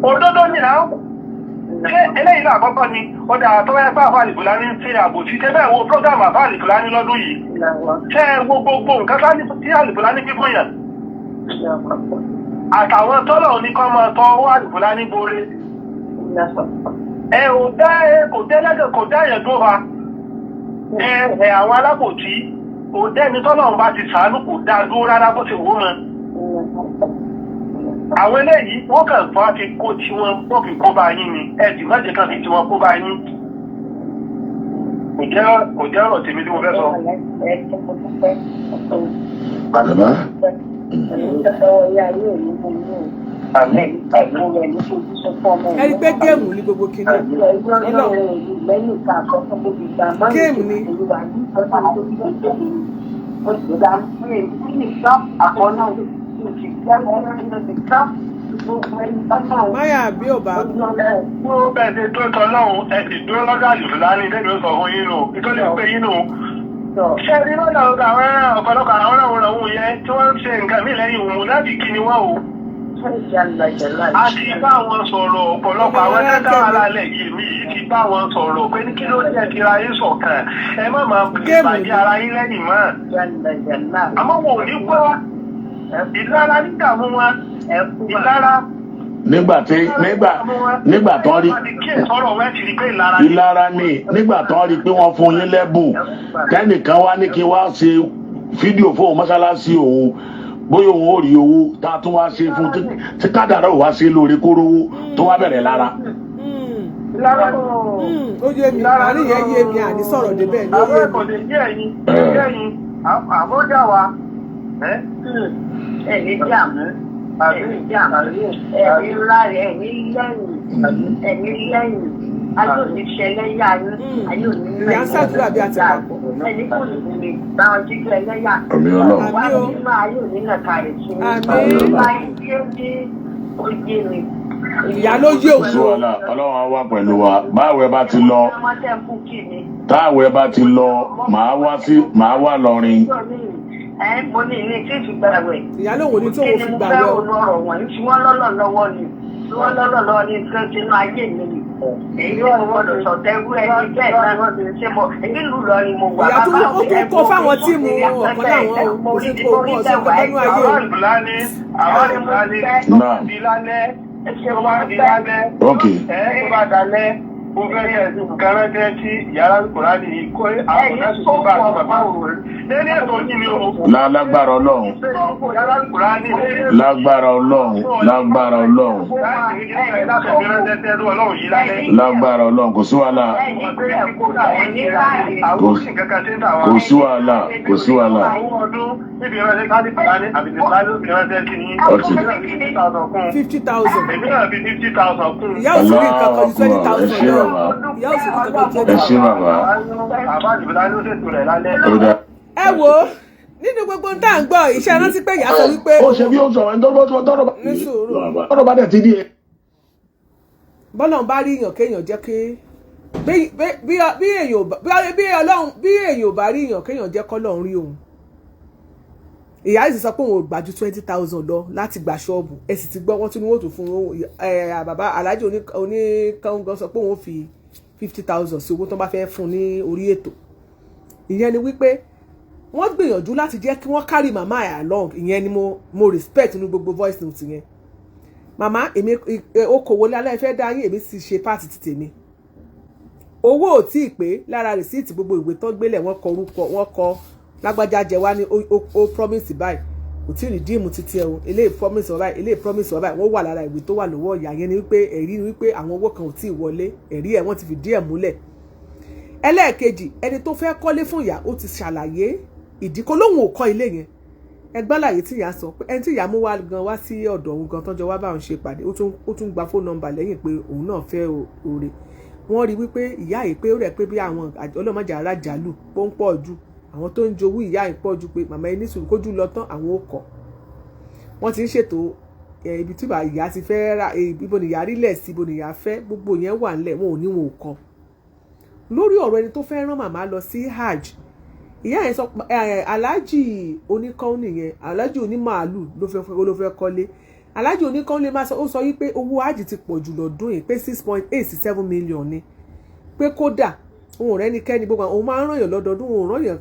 òdodo ni à ń ṣé eléyìí náà àkọ́kọ́ ni ó dáa tó bẹ́ẹ̀ pé àfáàlì fúlání ń ṣe àbòsí ṣé bẹ́ẹ̀ wo program àfáàlì fúlání lọ́dún yìí ṣé wo gbogbo nǹkan tí àlìfúlání fífún yàn àtàwọn tọ́lọ̀ ní kọ́ máa tọ́ wà nìfúnlá ní borí ò dá kò tẹ́lẹ́gẹ̀ kò dá ẹ̀yẹ̀ tó fa àwọn alábòtí kò dẹ́ni tọ́lọ́run bá ti ṣàánú kò dá dúró rárá bó ti wò ó mọ́. Àwọn eléyìí wọ́n kàn fà fi kó tí wọ́n fi kó bá yín ni ẹ̀dì má jẹ́ kàn fi tí wọ́n kó bá yín. Kò jẹ́ ọ̀rọ̀ tèmi tí mo fẹ́ sọ. Bàbá. Ẹni pé géèmù ní gbogbo kìíní. Géèmù ni. Máyà bí ò bá. Bẹ́ẹ̀ ṣe tó tọ́ lọ́hùn ẹ sì dúró lọ́dọ̀ àlùfẹ́ láàrin lẹ́nu ó sọ fún yín nù. Ìtọ́lẹ̀ pé yín nù. Ṣé rí lọ́dọ̀ àwọn ọ̀pọ̀lọpọ̀ àwọn ọ̀rọ̀ òun yẹn tí wọ́n ń ṣe nǹkan mí lẹ́yìn òun láti kí ni wọ́n o. A ti bá wọn sọ̀rọ̀ ọ̀pọ̀lọpọ̀ àwọn ẹ̀dá alálẹ̀ yìí mi yìí ti bá wọn sọ̀rọ̀ pé ní kí ló dé ti ra yín ṣọ̀kan ẹ má máa bàjẹ́ ara yín lẹ́yìn mọ́. Àmọ́ wọn ò ní gbọ́ ìlara nígbà mú wọn ìlara. Nígbà tó rí ìlara ni nígbà tó rí pé wọ́n fún yín lẹ́bùn kẹ́nìkan wá ní kí wá ṣe fídíò fóun mọ́ṣáláṣí òun bóyá òun ò rí owó tá a tún wá ṣe fún tí kádàrá ò wá ṣe lórí kórówó tó wá bẹ̀rẹ̀ lára. Ó yé mi àárín yẹn yé mi àní sọ̀rọ̀ débẹ̀ ló yé mi. Àwọn ẹ̀kọ́ lè jẹ́ ẹ̀yin àbójà wa. Ẹni jàmú ẹni ńlá rẹ̀ ẹni lẹ́yìn ayé òní ṣẹlẹ́yà ayé òní lẹ́yìn. Ìyá ń ṣàdúrà bí a ti wà pọ̀. Ẹni kò ní báwọn jíjọ ẹlẹ́yà. Wá nínú ayé òní nàka rẹ̀ sí mi. Báyìí tí ó dé ojú mi. Ìyá ló yé òun. Ọlọ́run á wà pẹ̀lú wa báwo ẹ bá ti lọ táwo ẹ bá ti lọ màá wá lọrin. Mo ní ilé tí ìgbàwẹ̀. Ìyá ló wò ní tó wò fi gbà wẹ̀. Mo fẹ́ ọ̀rọ̀ wọ̀nyí tí wọ́n lọ́lọ́ lọ́wọ́ ni. Tí wọ́n lọ́lọ́ lọ́wọ́ ni tí ó ti nú ayé mi ni. Èyí ò gbọdọ̀ sọ̀tẹ́rú ẹni bẹ́ẹ̀ náà ṣe mọ̀. Nílùú lọ ni mo wà. Ìyá tó ó tún kó fáwọn tíìmù ọ̀kan láwọn kò sí kó mọ̀ ọ̀sẹ̀ pẹ́pẹ́nú ayé o. Àwọn ìbùlání Ok. Tó bá dalẹ̀ ó fẹ́ yẹ nǹkan rẹ́jẹ́ tí yàrá Kùránì yìí kó àwọn ọ̀nà tó bá àti bàbá òun. Lẹ́ni ẹ̀tọ́ yìí ni o. Lágbára Ọlọ́run. Lágbára Ọlọ́run. Lágbára Ọlọ́run. Lágbára Ọlọ́run kò sí wàhálà. Kò sí wàhálà. Kò sí wàhálà. $50,000. Ìyá òsì rí nǹkan kan ju $20,000 lọ. Ìyá òsì rí nǹkan kan ju Ẹ ṣé bàbá. Ẹ wo nínú gbogbo ń tà ń gbọ́ iṣẹ́ rántí pé ìyá sọ wípé. Ó ṣe bí ó sọ̀rọ̀ ẹni tọ́rọ̀ bá dẹ̀ ti di ẹ. Bọ́lọ̀ bá rí èèyàn kéèyàn jẹ́ kí bí èèyàn ò bá rí èèyàn kéèyàn jẹ́ kọ́lọ́run rí òun. Ìyá yìí sọ pé òun ò gbà ju $20,000 lọ láti gba ṣọ́ọ̀bù ẹ sì ti gbọ́ wọ́n tún ní wọ́n tún fún bàbá aláàjì oníkangan sọ pé òun ò fi $50,000 sí owó tó bá fẹ́ fún ní orí ètò. Ìyẹn ni wípé wọ́n gbìyànjú láti jẹ́ kí wọ́n carry màmá ẹ̀ along. Ìyẹn ni mo respect nínú gbogbo voice note yẹn. Màmá èmi okòwò lálẹ́ fẹ́ dá yín èmi sì ṣe pàtì ti tèmi. Owó ò tí ì pé lára rìsíìtì gbogbo ìwé tán gbélẹ̀ wọ́n kọ orúkọ wọ́n kọ lágbájá jẹ wá ní ó promise báyìí kò tí ì redeem títí ẹ o eléyìí promise ọ báyìí eléyìí promise ọ báyìí wọ́n wà lára ìwé tó wà lọ́wọ́ ìyá yẹn ni wípé ẹ̀rí ni wípé àwọn owó kan ò tí ì wọlé ẹ̀rí ẹ̀ wọ́n ti fi díẹ̀ múlẹ̀. Ẹlẹ́ẹ̀kejì ẹni tó fẹ́ kọ́lé fún ìyá ó ti ṣàlàyé ìdí kó lóhùn ò kọ́ ilé yẹn. Ẹgbọ́n láyé tí ìyá sọ pé ẹni tí ìyá mú wá gan wá sí ọ̀dọ̀ òun gan tọ́jọ́ wá bá òun ṣe pàdé ó tún gba phone number lẹ́yìn pé òun náà fẹ́ oore. Wọ́n rí wípé ìyá yìí pé ó rẹ̀ pé bí àwọn ọlọ́mọjà ara jàlù pó ń pọ̀ jù àwọn tó ń jowú ìyá yìí pọ̀ jù pé màmá ẹni sùn kójú lọ tán àwọn ò kọ̀. Wọ́n ti ń ṣètò ibi tí ìyá ti fẹ́ ra ibo ni ìyá rí lẹ̀ sí ibo ni ìyá fẹ́ gbogbo yẹn wà ńlẹ̀ wọn ò ní wọn ò kọ̀. Lórí ọ̀rọ̀ ẹni tó fẹ́ rán màmá lọ sí hajj ìyá yẹn sọ aláàjì oníkan nìyẹn aláàjì onímàálù ló fẹ́ kọ́lé aláàjì oníkan lè máa sọ ó sọ wípé owó hajj ti pọ̀ jù lọ́dún yìí pé 6.8 sí 7 million ni pé kódà òun rẹ́ nikẹ́ni gbogbo òun máa ń ràn yàn lọ́dọọdún òun ràn yàn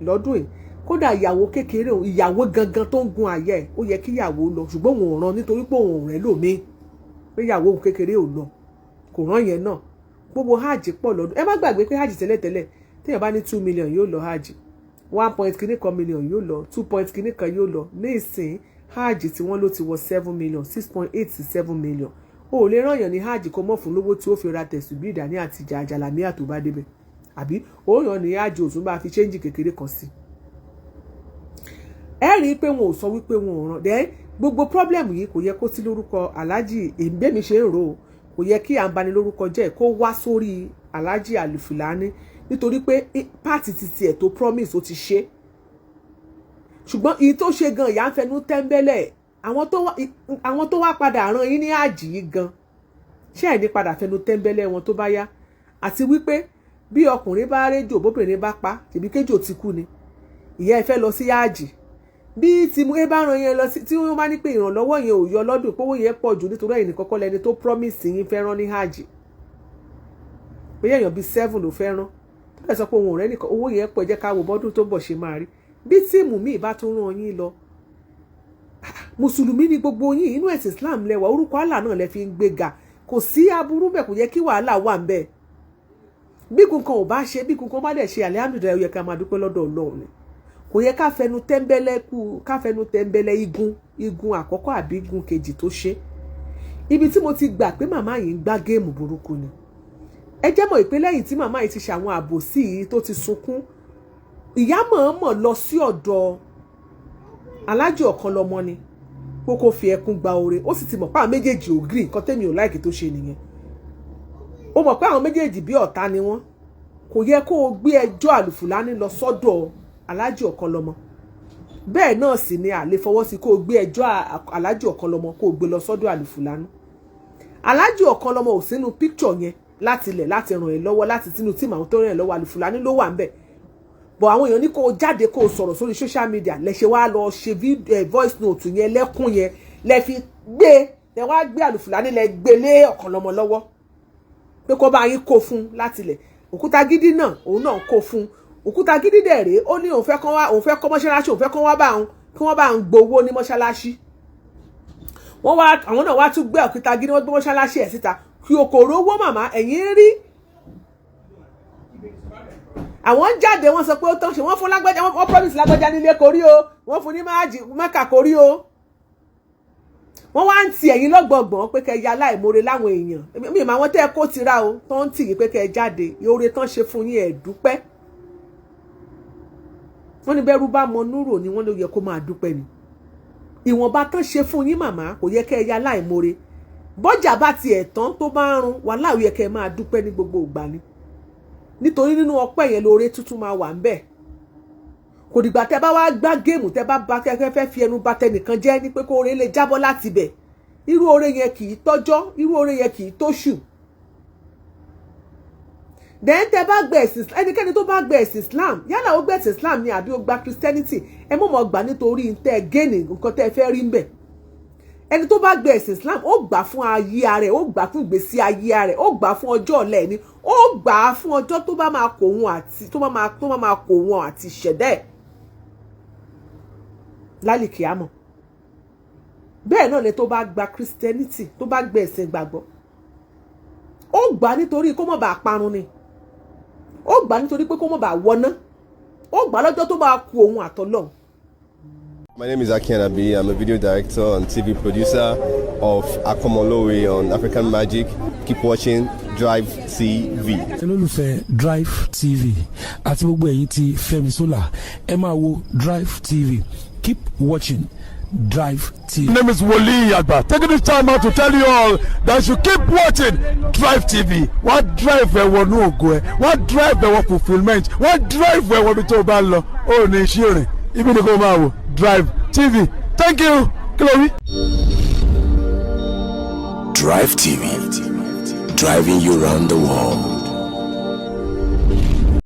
lọ́dún yìí kódà ìyàwó kékeré ìyàwó gangan tó ń gun àyà ẹ̀ ó yẹ kí ìyàwó lọ ṣùgbọ́n òun ò ràn nítorí pé òun rẹ̀ lòmíì pé ìyàwó òun kékeré ò lọ kò ràn yẹn náà gbogbo hajj pọ̀ lọ́dún ẹ má gbàgbé pé hajj tẹ́lẹ̀tẹ́lẹ̀ téèyàn bá ní 2 million yóò lọ hajj 1.1 million yóò lọ 2 kan yóò lọ ní ìsìn hajj tí wọ́n ló ti wọ 7 million 6.8 sí 7 million o lè rányàn ní hajj kó mọ̀ fún lówó tí ó fi ra tẹ̀sùbí ìdání àti jàjàlámíà tó bá débẹ̀ àbí ó yàn ní hajj òtún bá fi ṣéǹjì kékeré kan sí. ẹ rí i pé wọn ò sọ wípé wọn ò ràn dẹ́ gbogbo problem yìí kò yẹ kó sí lórúkọ aláàjì èmi ṣe ń rò ó kò yẹ kí à ń bani lórúkọ jẹ́ kó wá sórí aláàjì Alifulany nítorí pé pàtì ti tiẹ̀ tó promise ó ti ṣe ṣùgbọ́n èyí tó ṣe gan ìyá ń fẹnu tẹ́ńbẹ́lẹ̀ àwọn tó wá padà ràn yín ní àjì yìí gan ṣé ẹ̀ ní padà fẹnu tẹ́ńbẹ́lẹ̀ wọn tó bá yá àti wípé bí ọkùnrin bá réjò bóbìnrin bá pa tèmi kéjò ti kú ni ìyá ẹ fẹ́ lọ sí àjì bí tí mo bá ràn yẹn lọ sí tí wọ́n bá ní pé ìrànlọ́wọ́ yẹn ò yọ lọ́dún pé owó yẹn pọ̀ jù nítorí ẹ̀yìn kọ́kọ́ lẹni tó promise yín fẹ́ rán ní àjì pé èèyàn bíi 7 ló fẹ́ rán ẹ sọ pé òun ò rẹ́ nìkan owó yẹn pọ̀ jẹ́ ká wo bọ́dún tó bọ̀ ṣe máa rí bí tíìmù míì bá tún rán yín lọ mùsùlùmí ni gbogbo yín inú ẹ̀sìn Islam lẹ́wà orúkọ Allah náà lẹ fi ń gbéga kò sí aburú bẹ́ẹ̀ kò yẹ kí wàhálà wà ń bẹ́ẹ̀ bí kankan ò bá ṣe bí kankan bá dẹ̀ ṣe alihamudulilayi ó yẹ ká máa dúpẹ́ lọ́dọ̀ Ọlọ́run ni kò yẹ ká fẹnu tẹ́ńbẹ́lẹ́ igun àkọ́kọ́ àbí igun kejì tó ṣe ibi tí mo ti gbà pé màmá yìí ń gbá géèmù burúkú ni ẹ jẹ́ mọ̀ ìpínlẹ̀ yìí tí màmá yìí ti ṣàwọn àbòsí yìí tó ti sunkún ìyá mọ̀ọ́mọ̀ lọ sí ọ̀dọ̀ Aláàjì Ọ̀kanlọ́mọ ni kókó fi ẹkún gba oore ó sì ti mọ̀ pé àwọn méjèèjì ò gírì nǹkan tẹ́mi ò láìkì tó ṣe nìyẹn ó mọ̀ pé àwọn méjèèjì bí ọ̀tá ni wọ́n kò yẹ kó o gbé ẹjọ́ Alifulany lọ sọ́dọ̀ Aláàjì Ọ̀kanlọ́mọ bẹ́ẹ̀ náà sì ni àlè fọwọ́ sí kó o gbé ẹjọ́ Aláàjì Ọ̀kanlọ́mọ kó o gbé lọ sọ́dọ̀ Alifulany Aláàjì Ọ̀kanlọ́mọ ò sínú píkṣọ̀ yẹn láti ilẹ̀ láti ràn ẹ́ lọ́wọ́ láti sínú tíìmù àwọn tó ràn ẹ́ lọ́wọ́ Alifulany ló wà ń bẹ̀ bọ̀ àwọn èèyàn ní kó o jáde kó o sọ̀rọ̀ sórí social media lẹ́ṣẹ̀ wá lọ ṣe voice note yẹn lẹ́kùn yẹn lẹ́ fi gbé lẹ́ wá gbé Alifulany lẹ́ gbé lé Ọ̀kanlọ́mọ lọ́wọ́ pé kó bá yín kó fún láti ilẹ̀ Òkútagídí náà òun náà kó fún Òkútagídí dẹ̀ rèé ó ní òun fẹ́ kọ́ mọ́ṣáláṣí òun fẹ́ kọ́ wá bá òun kí wọ́n bá ń gbowó ní mọ́ṣáláṣí àwọn náà wá tún gbé Òkútagídí wọ́n gbé mọ́ṣáláṣí ẹ̀ síta kí o kò rówó màmá ẹ̀yìn rí àwọn jáde wọ́n sọ pé ó tán ṣe wọ́n fún lágbájá wọ́n promise lágbájá nílé korí o wọ́n fún ní Mẹ́kà korí o wọ́n wá ń ti ẹ̀yìn lọ́gbọ̀gbọ̀n pé kẹ́ ya aláìmoore láwọn èèyàn mi mà wọ́n tẹ́ kó tira o tó ń tì yín pé kẹ́ jáde oore tán ṣe fún yín ẹ̀ dúpẹ́ wọ́n ní bẹ́rù bá mọ núrò ni wọ́n ló yẹ kó máa dúpẹ́ ni ìwọ̀nba tán ṣe fún yín màmá kò yẹ kẹ́ ya aláìmoore bọ́jà bá tiẹ̀ tán tó bá ń run wàhálà ó yẹ kẹ́ máa dúpẹ́ ní gbogbo ìgbà ni nítorí nínú ọpẹ́ yẹn lóore tuntun máa wà ń bẹ̀ kò dìgbà tẹ́ bá wá gbá géèmù tẹ́ bá bá kẹ́kẹ́ fẹ́ fi ẹnu bà tẹnìkan jẹ́ ní pé kó oore lè jábọ́ láti bẹ̀ irú oore yẹn kì í tọ́jọ́ irú oore yẹn kì í tóṣù then tẹ́ bá gbé ẹ̀sìn ẹnikẹ́ni tó bá gbé ẹ̀sìn Islam yálà ó gbé ẹ̀sìn Islam ni àbí ó gba Christianity ẹ mọ̀ mọ̀ gbà nítorí tẹ́ géènì nǹkan tẹ́ fẹ́ rí ń bẹ̀ ẹni tó bá gbé ẹ̀sìn Islam ó gbà fún ayé ara ẹ̀ ó gbà fún ìgbésí ayé ara ẹ̀ ó gbà fún ọjọ́ ọ̀la ẹ̀ ni ó gbà fún ọjọ́ tó bá máa kó wọn àti tó bá máa kó wọn àti ìṣẹ̀dá ẹ̀ lálìkíámọ̀ bẹ́ẹ̀ náà ni tó bá gba Christianity tó bá gbé ẹ̀sìn gbàgbọ́ ó gbà nítorí kó má bàa parun ni ó gbà nítorí pé kó má bàa wọná ó gbà lọ́jọ́ tó bá kú òun àtọ́lọ́hun. My name is Aki Anabi. I'm a video director and TV producer of Akomolowe on African Magic. Keep watching Drive TV. olólùfẹ́ Drive TV àti gbogbo ẹ̀yin tí Fẹ́mi Sola ẹ máa wo Drive TV. Keep watching Drive TV. My name is Wole Agba. Taking this time out to tell you all that you keep watching Drive TV. What drive ẹ̀wọ̀n ní ògo ẹ̀? What drive ẹ̀wọ̀n fulfilment? What drive ẹ̀wọ̀n bí tó bá lọ? Ó ní iṣẹ́ rìn. Ibi ni kò máa wò. Drive TV. Thank you, Chloe. Drive TV, driving you around the world.